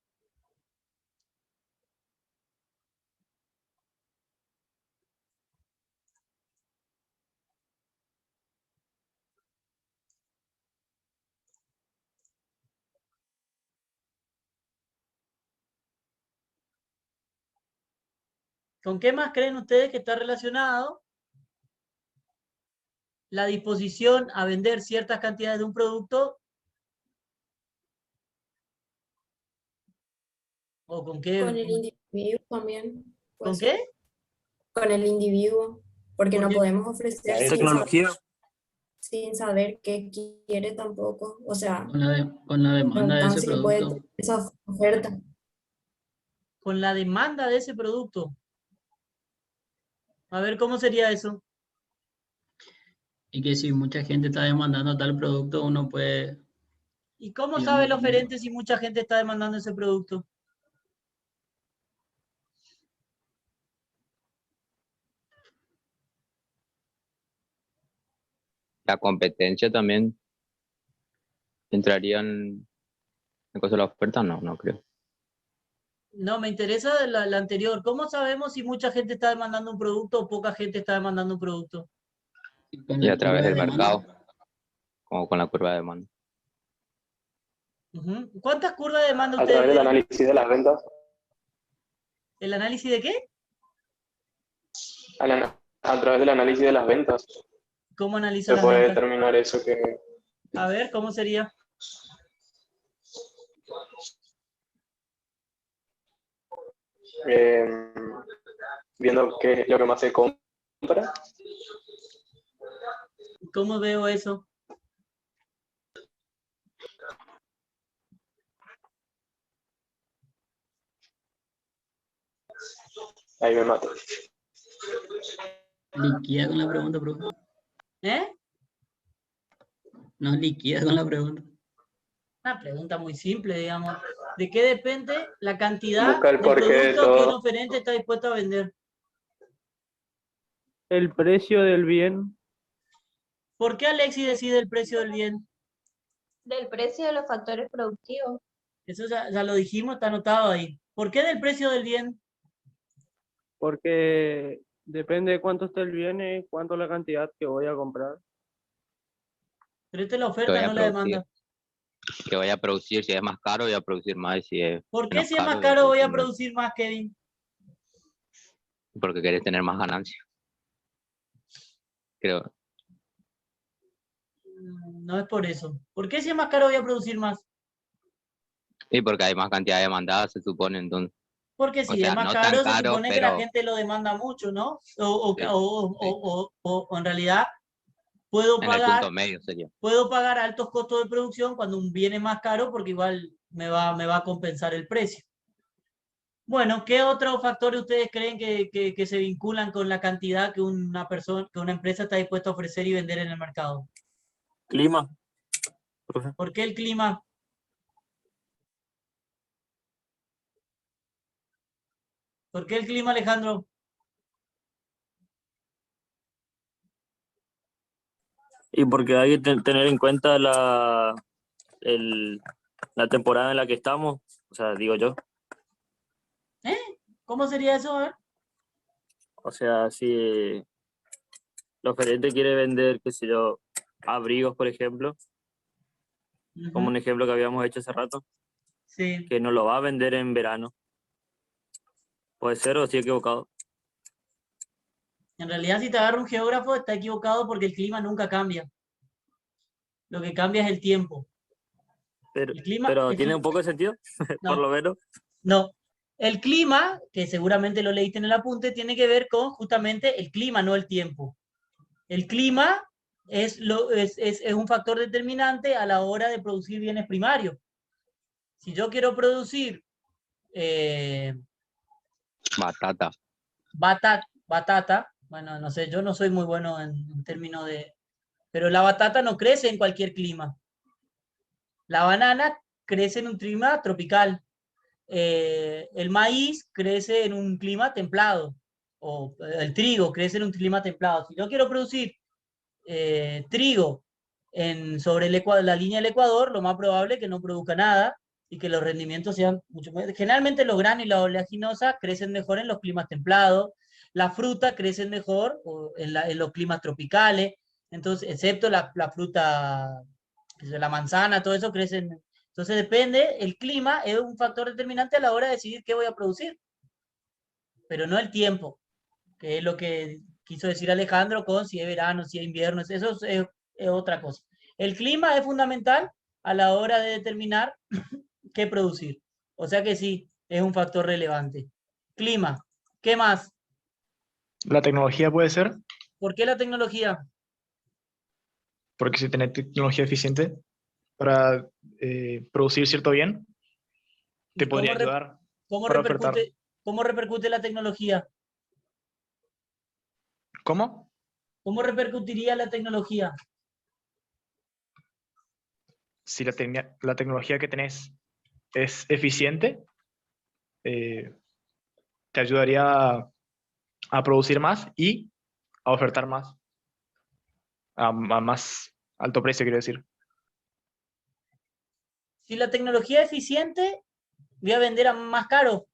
¿Con qué más creen ustedes que está relacionado la disposición a vender ciertas cantidades de un producto? ¿O con qué? Con el individuo también. puede ¿Con ser. qué? Con el individuo, porque ¿Por no qué? podemos ofrecer La tecnología. sin saber qué quiere tampoco. O sea, Con la el demanda de ese alcance que puede producto. tener esa oferta. Con la demanda de ese producto. A ver, ¿cómo sería eso? Y que si mucha gente está demandando tal producto, uno puede, ¿Y cómo sabe digamos, el oferente si mucha gente está demandando ese producto? La competencia también entraría en cosa de la oferta, no creo. No, me interesa la anterior. ¿Cómo sabemos si mucha gente está demandando un producto o poca gente está demandando un producto? con Y la a través curva de del demanda. mercado, como con la curva de demanda. ¿Cuántas curvas de demanda A ustedes través del ven? análisis de las ventas. ¿El análisis de qué? A través del análisis de las ventas ¿Cómo analizan se las puede ventas? determinar eso que... A ver, ¿cómo sería? viendo qué es lo que más se compra. ¿Cómo veo eso? Ahí me mato. Liquida con la pregunta, profe. ¿Eh? Nos liquida con la pregunta. Una pregunta muy simple, digamos. ¿De qué depende la cantidad Busca el de porqué de producto que un todo. oferente está dispuesto a vender? El precio del bien. ¿Por qué Alexis decide el precio del bien? Del precio de los factores productivos. Eso ya lo dijimos, está anotado ahí. ¿Por qué del precio del bien? Porque depende de cuánto esté el bien y cuánto la cantidad que voy a comprar. Pero esta es la Que oferta, voy a no la producir. demanda. Que voy a producir, si es más caro, voy a producir más. Y si es ¿Por qué menos si es más voy a caro voy a menos. producir más, Kevin? Porque querés tener más ganancias. Creo. No es por eso. ¿Por qué si es más caro voy a producir más? Sí, porque hay más cantidad de demandadas, se supone, entonces. Porque O si es sea, más no tan caro, se caro, supone que la pero gente lo demanda mucho, ¿no? O, sí, o en realidad puedo en el pagar, punto medio sería. puedo pagar altos costos de producción cuando un bien es más caro porque igual me va a compensar el precio. Bueno, ¿qué otros factores ustedes creen que se vinculan con la cantidad que una persona, que una empresa está dispuesta a ofrecer y vender en el mercado? Clima, profe. ¿Por qué el clima? ¿Por qué el clima, Alejandro? Y porque hay que tener en cuenta la temporada en la que estamos, o sea, digo yo. ¿Eh? ¿Cómo sería eso? A ver. O sea, si el oferente quiere vender, qué sé yo, abrigos, por ejemplo, como un ejemplo que habíamos hecho hace rato, Sí. que no lo va a vender en verano. Puede ser o estoy equivocado. En realidad, si te agarra un geógrafo, está equivocado porque el clima nunca cambia. Lo que cambia es el tiempo. El clima Pero es tiene un poco de sentido, por lo menos. No. El clima, que seguramente lo leíste en el apunte, tiene que ver con justamente el clima, no el tiempo. El clima es un factor determinante a la hora de producir bienes primarios. Si yo quiero producir Batata. batata, bueno, no sé, yo no soy muy bueno en términos de... Pero la batata no crece en cualquier clima. La banana crece en un clima tropical. El maíz crece en un clima templado. O el trigo crece en un clima templado. Si yo quiero producir trigo sobre la línea del Ecuador, lo más probable es que no produzca nada y que los rendimientos sean mucho más. Generalmente los granos y la oleaginosa crecen mejor en los climas templados, la fruta crece mejor en los climas tropicales, entonces, excepto la fruta, la manzana, todo eso crecen. Entonces depende, el clima es un factor determinante a la hora de decidir qué voy a producir, pero no el tiempo, que es lo que quiso decir Alejandro con si es verano, si es invierno, eso es otra cosa. El clima es fundamental a la hora de determinar qué producir. O sea que sí, es un factor relevante. Clima. ¿Qué más? La tecnología puede ser, ¿Por qué la tecnología? porque si tenés tecnología eficiente para producir cierto bien, te podría ayudar ¿Cómo para ofertar. repercute la tecnología? ¿Cómo? ¿Cómo repercutiría la tecnología? Si la tecnología que tenés es eficiente, te ayudaría a producir más y a ofertar más, a más alto precio, quiero decir. Si la tecnología es eficiente, voy a vender a más caro.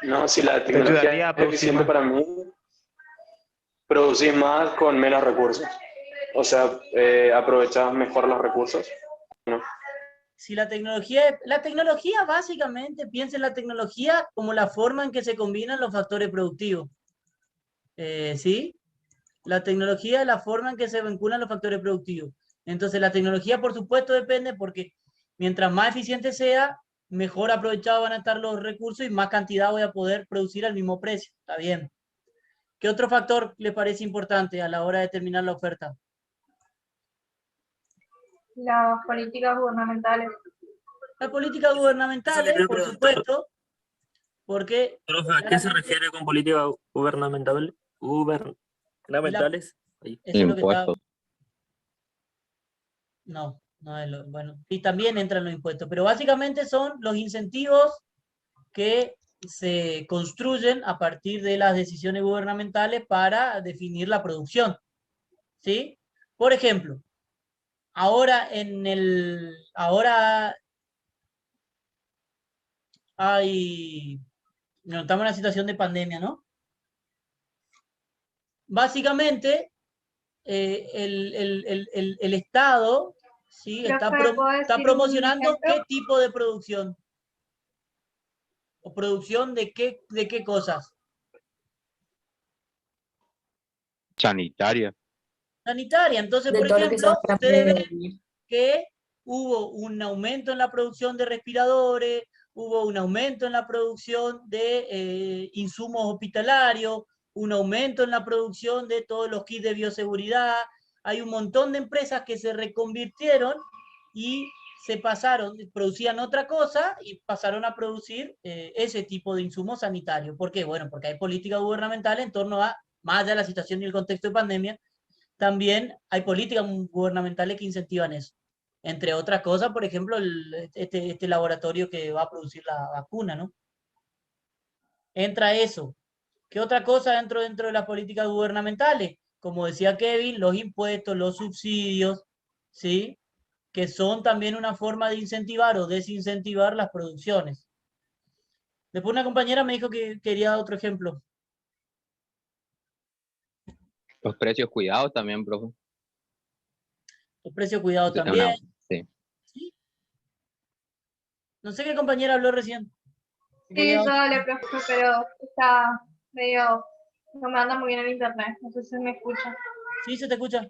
No, si la Te ayudaría tecnología a es producir eficiente más. para mí, producís más con menos recursos. O sea, aprovechás mejor los recursos. ¿No? Si la tecnología básicamente, piensa en la tecnología como la forma en que se combinan los factores productivos. ¿Sí? La tecnología es la forma en que se vinculan los factores productivos. Entonces, la tecnología, por supuesto, depende porque mientras más eficiente sea, mejor aprovechados van a estar los recursos y más cantidad voy a poder producir al mismo precio. Está bien. ¿Qué otro factor le parece importante a la hora de determinar la oferta? Las políticas gubernamentales. Las políticas gubernamentales, por supuesto, porque... Profe, ¿a qué se refiere con políticas gubernamentales? Y ¿Gubernamentales? ahí. Eso es lo que está... Impuestos. No, no es lo... Bueno, y también entran los impuestos, pero básicamente son los incentivos que se construyen a partir de las decisiones gubernamentales para definir la producción, ¿sí? Por ejemplo, ahora no, estamos en una situación de pandemia, ¿no? Básicamente, el Estado, ¿sí? Está promocionando qué tipo de producción. ¿O producción de qué cosas? Sanitaria. Sanitaria. Entonces, De por todo lo que sea ejemplo, para ustedes ven prevenir. que hubo un aumento en la producción de respiradores, hubo un aumento en la producción de insumos hospitalarios, un aumento en la producción de todos los kits de bioseguridad. Hay un montón de empresas que se reconvirtieron y se pasaron, producían otra cosa y pasaron a producir ese tipo de insumos sanitarios. ¿Por qué? Bueno, porque hay políticas gubernamentales en torno a, más allá de la situación y el contexto de pandemia, también hay políticas gubernamentales que incentivan eso. Entre otras cosas, por ejemplo, este laboratorio que va a producir la vacuna, ¿no? Entra eso. ¿Qué otra cosa dentro de las políticas gubernamentales? Como decía Kevin, los impuestos, los subsidios, ¿sí? Que son también una forma de incentivar o desincentivar las producciones. Después una compañera me dijo que quería otro ejemplo. Los precios cuidados también, profe. Los precios cuidados también. Sí. ¿Sí? No sé qué compañera habló recién. Sí, yo hablé, profe, pero está medio... No me anda muy bien el internet, no sé si me escucha. Sí, se te escucha.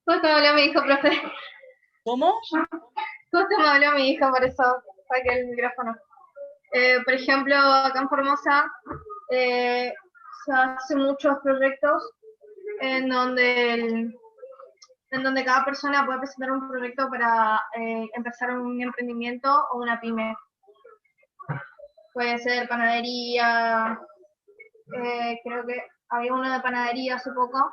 Justo me habló mi hijo, profe. ¿Cómo? Justo me habló mi hijo, por eso saqué el micrófono. Por ejemplo, acá en Formosa se hacen muchos proyectos en donde cada persona puede presentar un proyecto para empezar un emprendimiento o una pyme. Puede ser panadería, creo que había uno de panadería hace poco,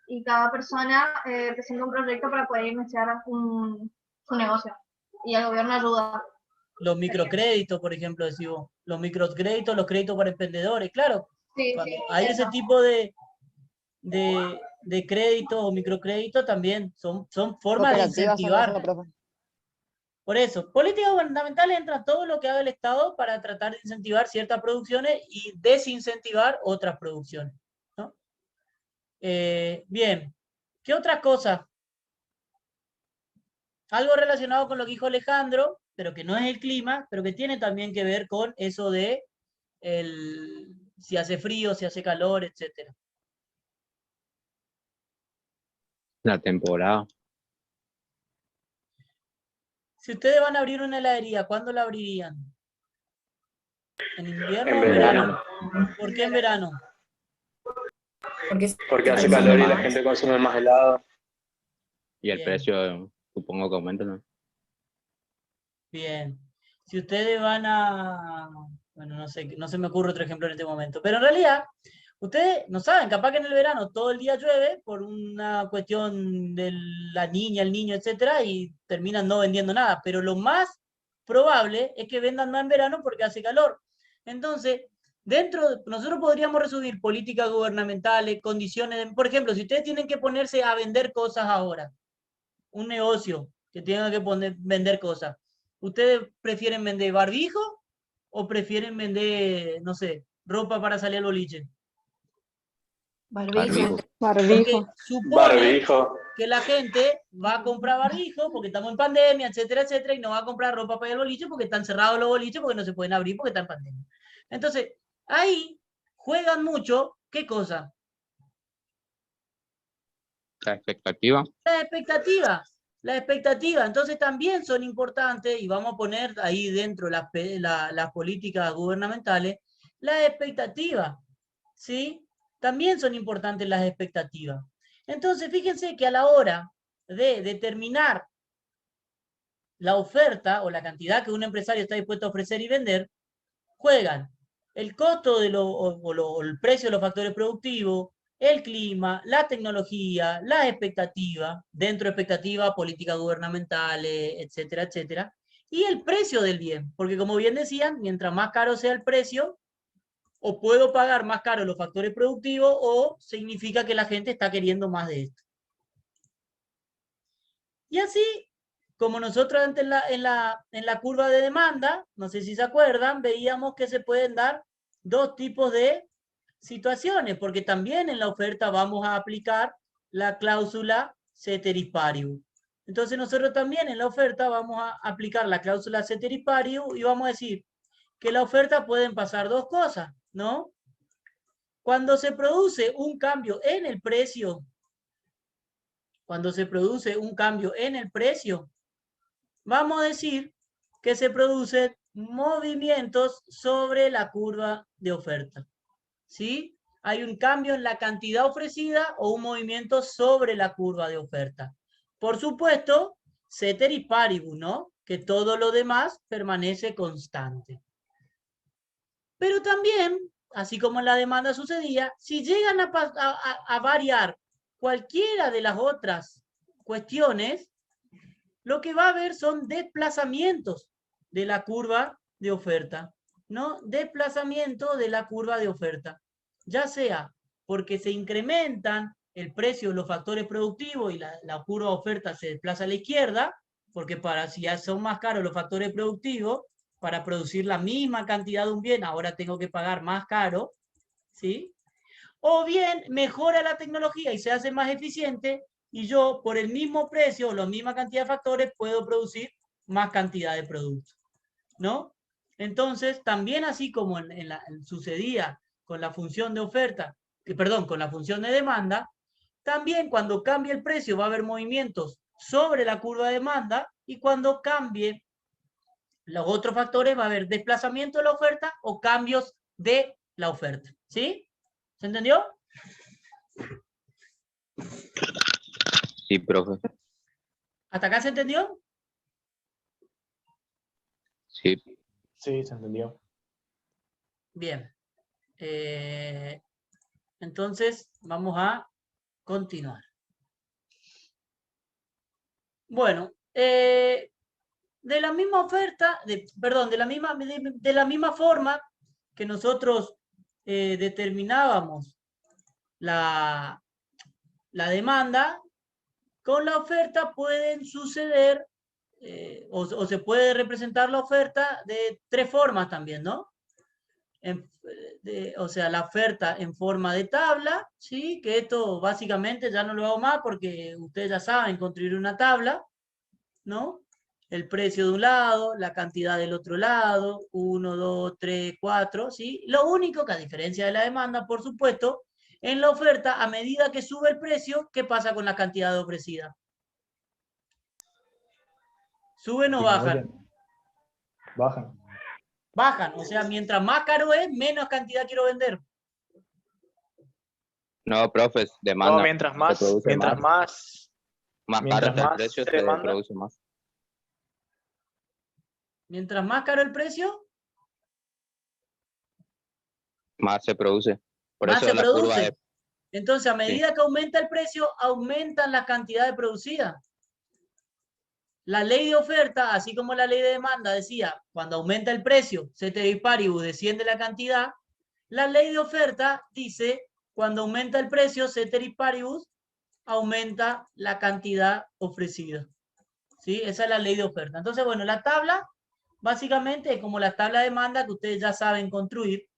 y cada persona presenta un proyecto para poder iniciar su negocio. Y el gobierno ayuda. Los microcréditos, por ejemplo, decimos. Los microcréditos, los créditos para emprendedores, claro. Sí, Cuando sí, hay eso. ese tipo de créditos o microcréditos también son formas de Cooperativas son incentivar. eso, profe. Por eso, políticas gubernamentales entra todo lo que haga el Estado para tratar de incentivar ciertas producciones y desincentivar otras producciones, ¿no? Bien, ¿qué otras cosas? Algo relacionado con lo que dijo Alejandro, pero que no es el clima, pero que tiene también que ver con eso de si hace frío, si hace calor, etc. La temporada. Si ustedes van a abrir una heladería, ¿cuándo la abrirían? ¿En invierno En o en verano? verano. ¿Por qué en verano? Porque hace calor y la gente consume más helado. Y el Bien. precio, supongo que aumenta, ¿no? Bien. Si ustedes van a... Bueno, no sé, no se me ocurre otro ejemplo en este momento. Pero en realidad, ustedes no saben, capaz que en el verano todo el día llueve por una cuestión de la niña, el niño, etcétera, y terminan no vendiendo nada. Pero lo más probable es que vendan más en verano porque hace calor. Entonces, nosotros podríamos resumir políticas gubernamentales, condiciones, por ejemplo, si ustedes tienen que ponerse a vender cosas ahora, un negocio que tenga que vender cosas, ¿ustedes prefieren vender barbijo o prefieren vender, no sé, ropa para salir al boliche? Barbijo. Porque supone Barbijo. que la gente va a comprar barbijo porque estamos en pandemia, etcétera, etcétera, y no va a comprar ropa para ir al boliche porque están cerrados los boliches porque no se pueden abrir porque están en pandemia. Entonces, ahí juegan mucho, ¿qué cosa? La expectativa. Las expectativas. Las expectativas, entonces también son importantes y vamos a poner ahí dentro las políticas gubernamentales, las expectativas, ¿sí? También son importantes las expectativas. Entonces, fíjense que a la hora de determinar la oferta o la cantidad que un empresario está dispuesto a ofrecer y vender, juegan el costo o el precio de los factores productivos, el clima, la tecnología, las expectativas, dentro de expectativas, políticas gubernamentales, etcétera, etcétera, y el precio del bien, porque como bien decían, mientras más caro sea el precio, o puedo pagar más caro los factores productivos, o significa que la gente está queriendo más de esto. Y así, como nosotros antes en la curva de demanda, no sé si se acuerdan, veíamos que se pueden dar dos tipos de situaciones, porque también en la oferta vamos a aplicar la cláusula ceteris paribus. Entonces nosotros también en la oferta vamos a aplicar la cláusula ceteris paribus y vamos a decir que en la oferta pueden pasar dos cosas, ¿no? Cuando se produce un cambio en el precio, vamos a decir que se producen movimientos sobre la curva de oferta. ¿Sí? Hay un cambio en la cantidad ofrecida o un movimiento sobre la curva de oferta. Por supuesto, ceteris paribus, ¿no? Que todo lo demás permanece constante. Pero también, así como en la demanda sucedía, si llegan a variar cualquiera de las otras cuestiones, lo que va a haber son desplazamientos de la curva de oferta, ¿no? Desplazamiento de la curva de oferta, ya sea porque se incrementan el precio de los factores productivos y la curva de oferta se desplaza a la izquierda, porque si ya son más caros los factores productivos, para producir la misma cantidad de un bien, ahora tengo que pagar más caro, ¿sí? O bien mejora la tecnología y se hace más eficiente, y yo por el mismo precio o la misma cantidad de factores puedo producir más cantidad de productos, ¿no? Entonces, también así como sucedía con la función de oferta, con la función de demanda, también cuando cambie el precio va a haber movimientos sobre la curva de demanda, y cuando cambie los otros factores va a haber desplazamiento de la oferta o cambios de la oferta. ¿Sí? ¿Se entendió? Sí, profe. ¿Hasta acá se entendió? Sí. Sí, se entendió. Bien. Entonces, vamos a continuar. Bueno, de la misma oferta, de la misma forma que nosotros determinábamos la demanda, con la oferta pueden suceder o se puede representar la oferta de tres formas también, ¿no? O sea, la oferta en forma de tabla, ¿sí? Que esto básicamente ya no lo hago más porque ustedes ya saben construir una tabla, ¿no? El precio de un lado, la cantidad del otro lado, 1, 2, 3, 4, ¿sí? Lo único que a diferencia de la demanda, por supuesto, en la oferta, a medida que sube el precio, ¿qué pasa con la cantidad ofrecida? ¿Suben o bajan? Bajan. Bajan, o sea, mientras más caro es, menos cantidad quiero vender. No, profes, demanda. No, mientras más caro está el precio, se produce más. Mientras más caro el precio, más se produce. Por más eso se la produce. curva es... Entonces, a medida que aumenta el precio, aumentan las cantidades producidas. La ley de oferta, así como la ley de demanda, decía, cuando aumenta el precio, ceteris paribus, desciende la cantidad. La ley de oferta dice, cuando aumenta el precio, ceteris paribus, aumenta la cantidad ofrecida. ¿Sí? Esa es la ley de oferta. Entonces, bueno, la tabla, básicamente, es como la tabla de demanda que ustedes ya saben construir,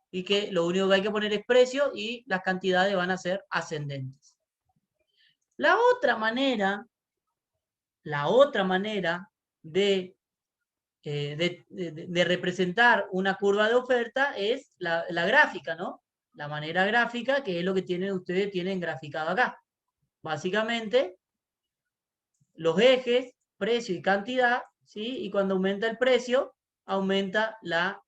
y que lo único que hay que poner es precio y las cantidades van a ser ascendentes. La otra manera de representar una curva de oferta es la gráfica, ¿no? La manera gráfica, que es lo que ustedes tienen graficado acá. Básicamente, los ejes, precio y cantidad, ¿sí? Y cuando aumenta el precio, aumenta la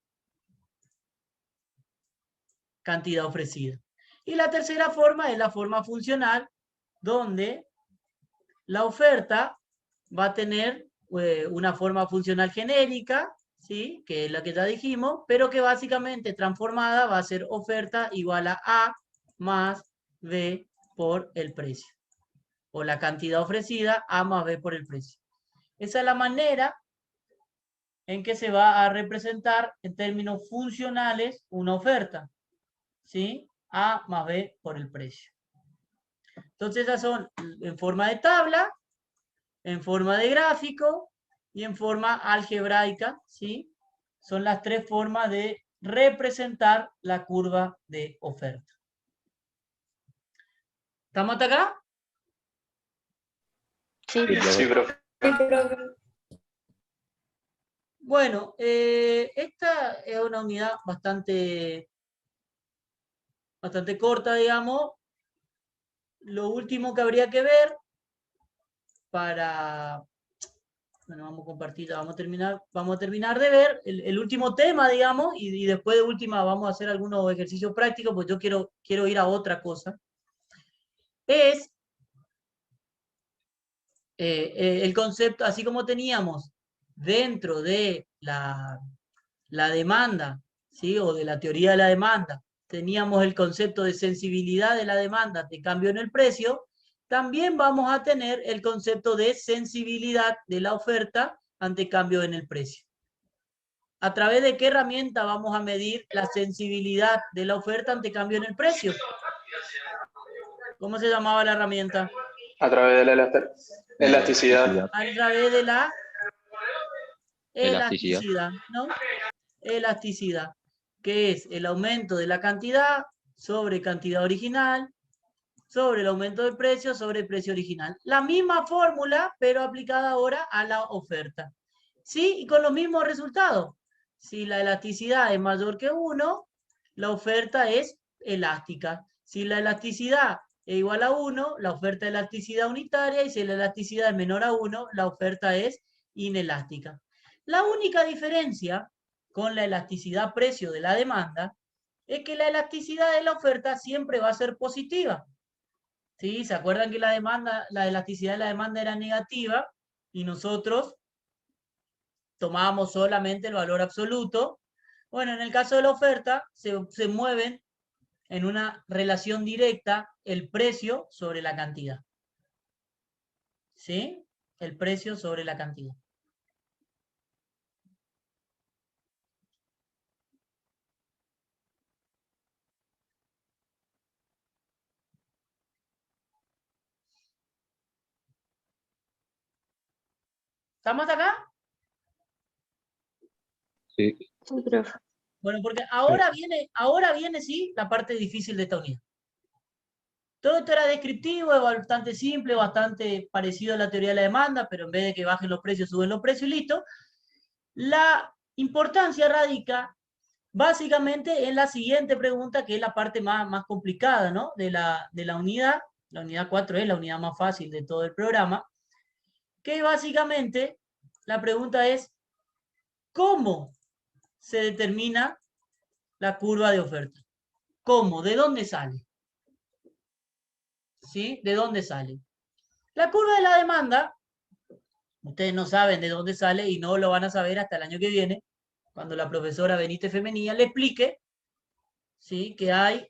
cantidad ofrecida. Y la tercera forma es la forma funcional, donde la oferta va a tener una forma funcional genérica, ¿sí? Que es la que ya dijimos, pero que básicamente transformada va a ser oferta igual a A más B por el precio. O la cantidad ofrecida, A más B por el precio. Esa es la manera en que se va a representar en términos funcionales una oferta, ¿sí? A más B por el precio. Entonces esas son en forma de tabla, en forma de gráfico y en forma algebraica, ¿sí? Son las tres formas de representar la curva de oferta. ¿Estamos hasta acá? Sí, Sí, profe. Bueno, esta es una unidad bastante corta, digamos. Lo último que habría que ver para... Bueno, vamos a compartir, vamos a terminar de ver el último tema, digamos, y después de última vamos a hacer algunos ejercicios prácticos, pues yo quiero ir a otra cosa. Es el concepto, así como teníamos dentro de la demanda, ¿sí? O de la teoría de la demanda, teníamos el concepto de sensibilidad de la demanda de cambio en el precio, también vamos a tener el concepto de sensibilidad de la oferta ante cambio en el precio. ¿A través de qué herramienta vamos a medir la sensibilidad de la oferta ante cambio en el precio? ¿Cómo se llamaba la herramienta? A través de la elasticidad. A través de la Elasticidad. elasticidad, ¿no? Elasticidad, que es el aumento de la cantidad sobre cantidad original, sobre el aumento del precio, sobre el precio original. La misma fórmula, pero aplicada ahora a la oferta. ¿Sí? Y con los mismos resultados. Si la elasticidad es mayor que 1, la oferta es elástica. Si la elasticidad es igual a 1, la oferta es elasticidad unitaria, y si la elasticidad es menor a 1, la oferta es inelástica. La única diferencia con la elasticidad precio de la demanda es que la elasticidad de la oferta siempre va a ser positiva. ¿Sí? ¿Se acuerdan que la elasticidad de la demanda era negativa y nosotros tomábamos solamente el valor absoluto? Bueno, en el caso de la oferta se mueven en una relación directa el precio sobre la cantidad. ¿Sí? El precio sobre la cantidad. ¿Estamos hasta acá? Sí. sí, profe. Bueno, porque ahora viene, sí, la parte difícil de esta unidad. Todo esto era descriptivo, es bastante simple, bastante parecido a la teoría de la demanda, pero en vez de que bajen los precios, suben los precios y listo. La importancia radica básicamente en la siguiente pregunta, que es la parte más complicada, ¿no? de la unidad. La unidad 4 es la unidad más fácil de todo el programa. Que básicamente la pregunta es, ¿cómo se determina la curva de oferta? ¿Cómo? ¿De dónde sale? ¿Sí? ¿De dónde sale? La curva de la demanda, ustedes no saben de dónde sale y no lo van a saber hasta el año que viene, cuando la profesora Benítez Femenía le explique, ¿sí? Que hay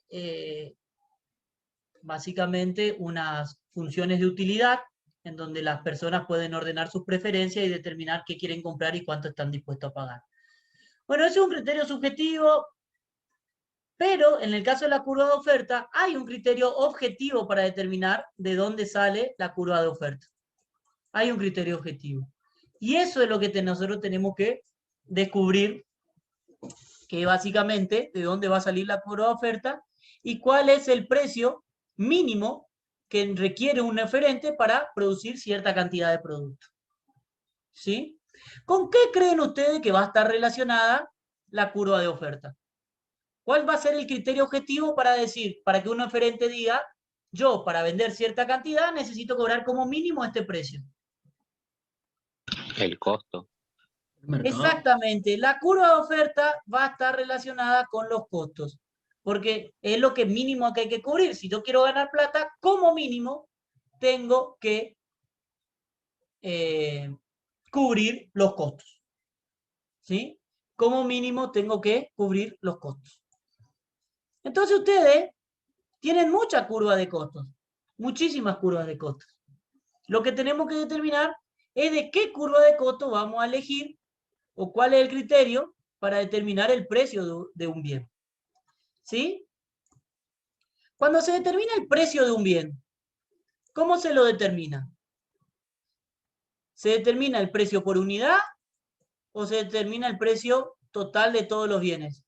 básicamente unas funciones de utilidad en donde las personas pueden ordenar sus preferencias y determinar qué quieren comprar y cuánto están dispuestos a pagar. Bueno, eso es un criterio subjetivo, pero en el caso de la curva de oferta hay un criterio objetivo para determinar de dónde sale la curva de oferta. Hay un criterio objetivo. Y eso es lo que nosotros tenemos que descubrir, que básicamente de dónde va a salir la curva de oferta y cuál es el precio mínimo que requiere un oferente para producir cierta cantidad de producto. ¿Sí? ¿Con qué creen ustedes que va a estar relacionada la curva de oferta? ¿Cuál va a ser el criterio objetivo para decir, para que un oferente diga, yo para vender cierta cantidad necesito cobrar como mínimo este precio? El costo. Exactamente, la curva de oferta va a estar relacionada con los costos, porque es lo que mínimo que hay que cubrir. Si yo quiero ganar plata, como mínimo tengo que cubrir los costos. ¿Sí? Como mínimo tengo que cubrir los costos. Entonces ustedes tienen muchas curvas de costos, muchísimas curvas de costos. Lo que tenemos que determinar es de qué curva de costos vamos a elegir o cuál es el criterio para determinar el precio de un bien. ¿Sí? Cuando se determina el precio de un bien, ¿cómo se lo determina? ¿Se determina el precio por unidad o se determina el precio total de todos los bienes?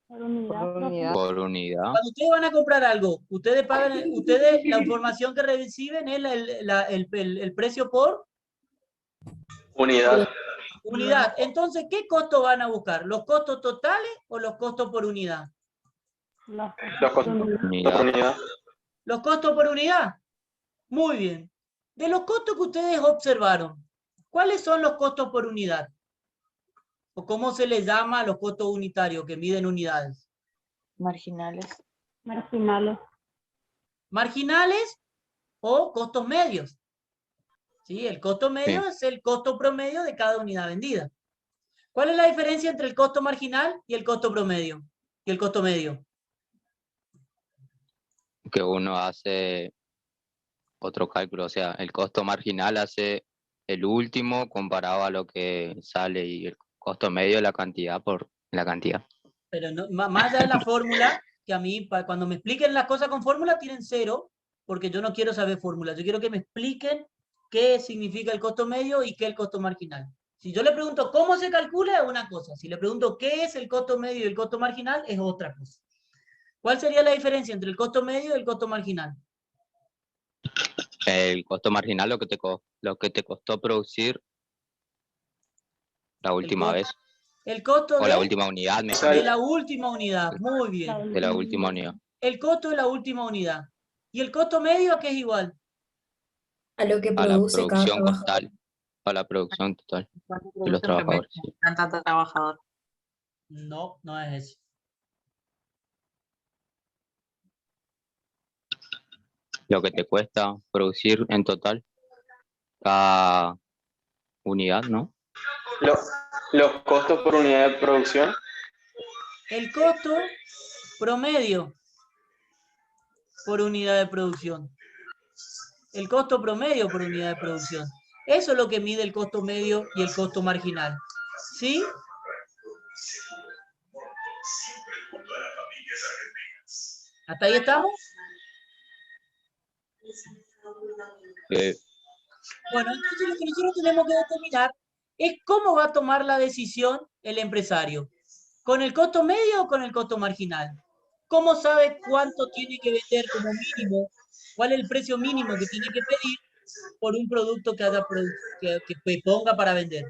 Por unidad. Por unidad. Cuando ustedes van a comprar algo, ustedes pagan, la información que reciben es el precio por Unidad. unidad. Entonces, ¿qué costo van a buscar? ¿Los costos totales o los costos por unidad? Los costos por unidad. ¿Los costos por unidad? Muy bien. De los costos que ustedes observaron, ¿cuáles son los costos por unidad? ¿O cómo se les llama a los costos unitarios que miden unidades? Marginales. Marginales. Marginales o costos medios. ¿Sí? El costo medio es el costo promedio de cada unidad vendida. ¿Cuál es la diferencia entre el costo marginal y el costo promedio? Y el costo medio. Que uno hace otro cálculo, o sea, el costo marginal hace el último comparado a lo que sale y el costo medio es la cantidad por la cantidad. Pero no, más allá de la fórmula, que a mí, cuando me expliquen las cosas con fórmula, tienen 0, porque yo no quiero saber fórmulas. Yo quiero que me expliquen qué significa el costo medio y qué es el costo marginal. Si yo le pregunto cómo se calcula, es una cosa. Si le pregunto qué es el costo medio y el costo marginal, es otra cosa. ¿Cuál sería la diferencia entre el costo medio y el costo marginal? El costo marginal, lo que te costó producir la última vez. El costo o de la última unidad, mejor de dicho. la última unidad. Muy bien. De la última unidad. El costo de la última unidad. ¿Y el costo medio qué es igual? A lo que A la produce cada producción trabajador. total. A la producción total de los trabajadores. Sí. Tanto trabajador. No, no es eso. Lo que te cuesta producir en total cada unidad, ¿no? Los costos por unidad de producción. El costo promedio por unidad de producción. El costo promedio por unidad de producción. Eso es lo que mide el costo medio y el costo marginal. ¿Sí? ¿Hasta ahí estamos? Bueno, entonces lo que nosotros tenemos que determinar es cómo va a tomar la decisión el empresario. ¿Con el costo medio o con el costo marginal? ¿Cómo sabe cuánto tiene que vender como mínimo? ¿Cuál es el precio mínimo que tiene que pedir por un producto que ponga para vender?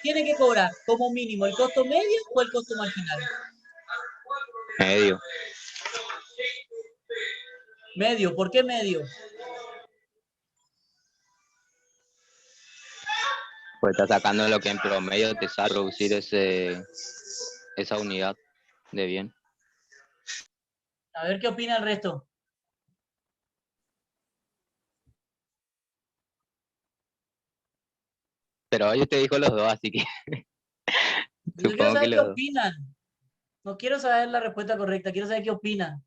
¿Tiene que cobrar como mínimo el costo medio o el costo marginal? Medio. Medio. ¿Por qué medio? Pues estás sacando lo que en promedio te sale producir esa unidad de bien. A ver qué opina el resto. Pero yo te dijo los dos, así que Yo quiero saber qué opinan. No quiero saber la respuesta correcta, quiero saber qué opinan.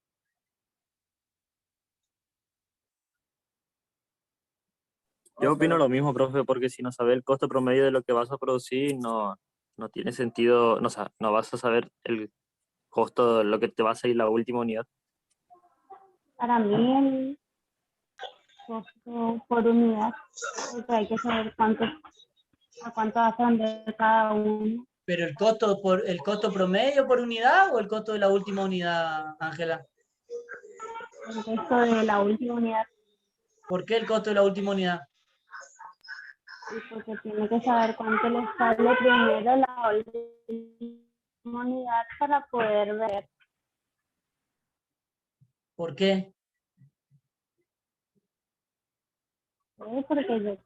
Yo opino lo mismo, profe, porque si no sabes el costo promedio de lo que vas a producir, no tiene sentido, no vas a saber el costo de lo que te va a salir la última unidad. Para mí el costo por unidad, porque hay que saber a cuánto vas a vender cada uno. ¿Pero el costo promedio por unidad o el costo de la última unidad, Ángela? El costo de la última unidad. ¿Por qué el costo de la última unidad? Porque tiene que saber cuánto le sale primero la última unidad para poder ver. ¿Por qué? Porque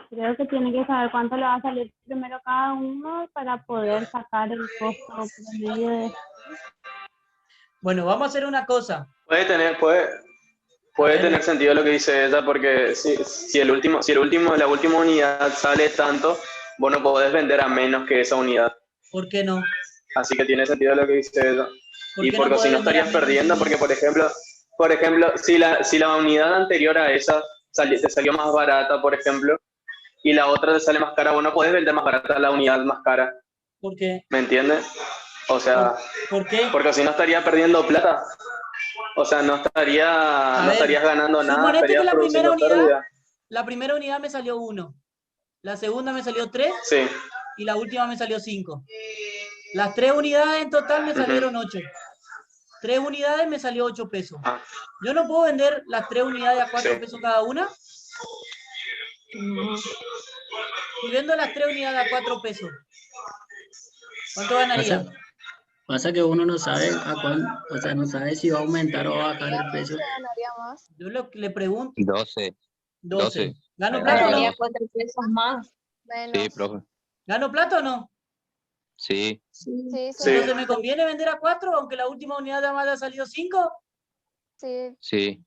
yo creo que tiene que saber cuánto le va a salir primero cada uno para poder sacar el costo promedio de... Bueno, vamos a hacer una cosa. Puede tener sentido lo que dice ella, porque la última unidad sale tanto, vos no podés vender a menos que esa unidad. ¿Por qué no? Así que tiene sentido lo que dice ella. Y porque si no estarías perdiendo, porque por ejemplo, si la unidad anterior a esa te salió más barata, por ejemplo, y la otra te sale más cara, vos no podés vender más barata la unidad más cara. ¿Por qué? ¿Me entiendes? O sea, ¿por qué? Porque si no estaría perdiendo plata. O sea, no estarías ganando nada, Suponete que estarías produciendo pérdida. la primera unidad me salió 1, la segunda me salió 3, sí, y la última me salió 5. Las 3 unidades en total me salieron 8. 3 unidades me salió 8 pesos. ¿Yo no puedo vender las 3 unidades a 4 pesos cada una? Si vendo las 3 unidades a 4 pesos, ¿cuánto ganaría? Pasa que uno no sabe o sea, no sabe si va a aumentar o va a bajar el precio. Yo le pregunto. 12. ¿Gano plata o no? Ganaría 4 pesos más. Sí, profe. ¿Gano plata o no? Sí. Entonces, ¿me conviene vender a 4 aunque la última unidad de más haya salido 5? Sí.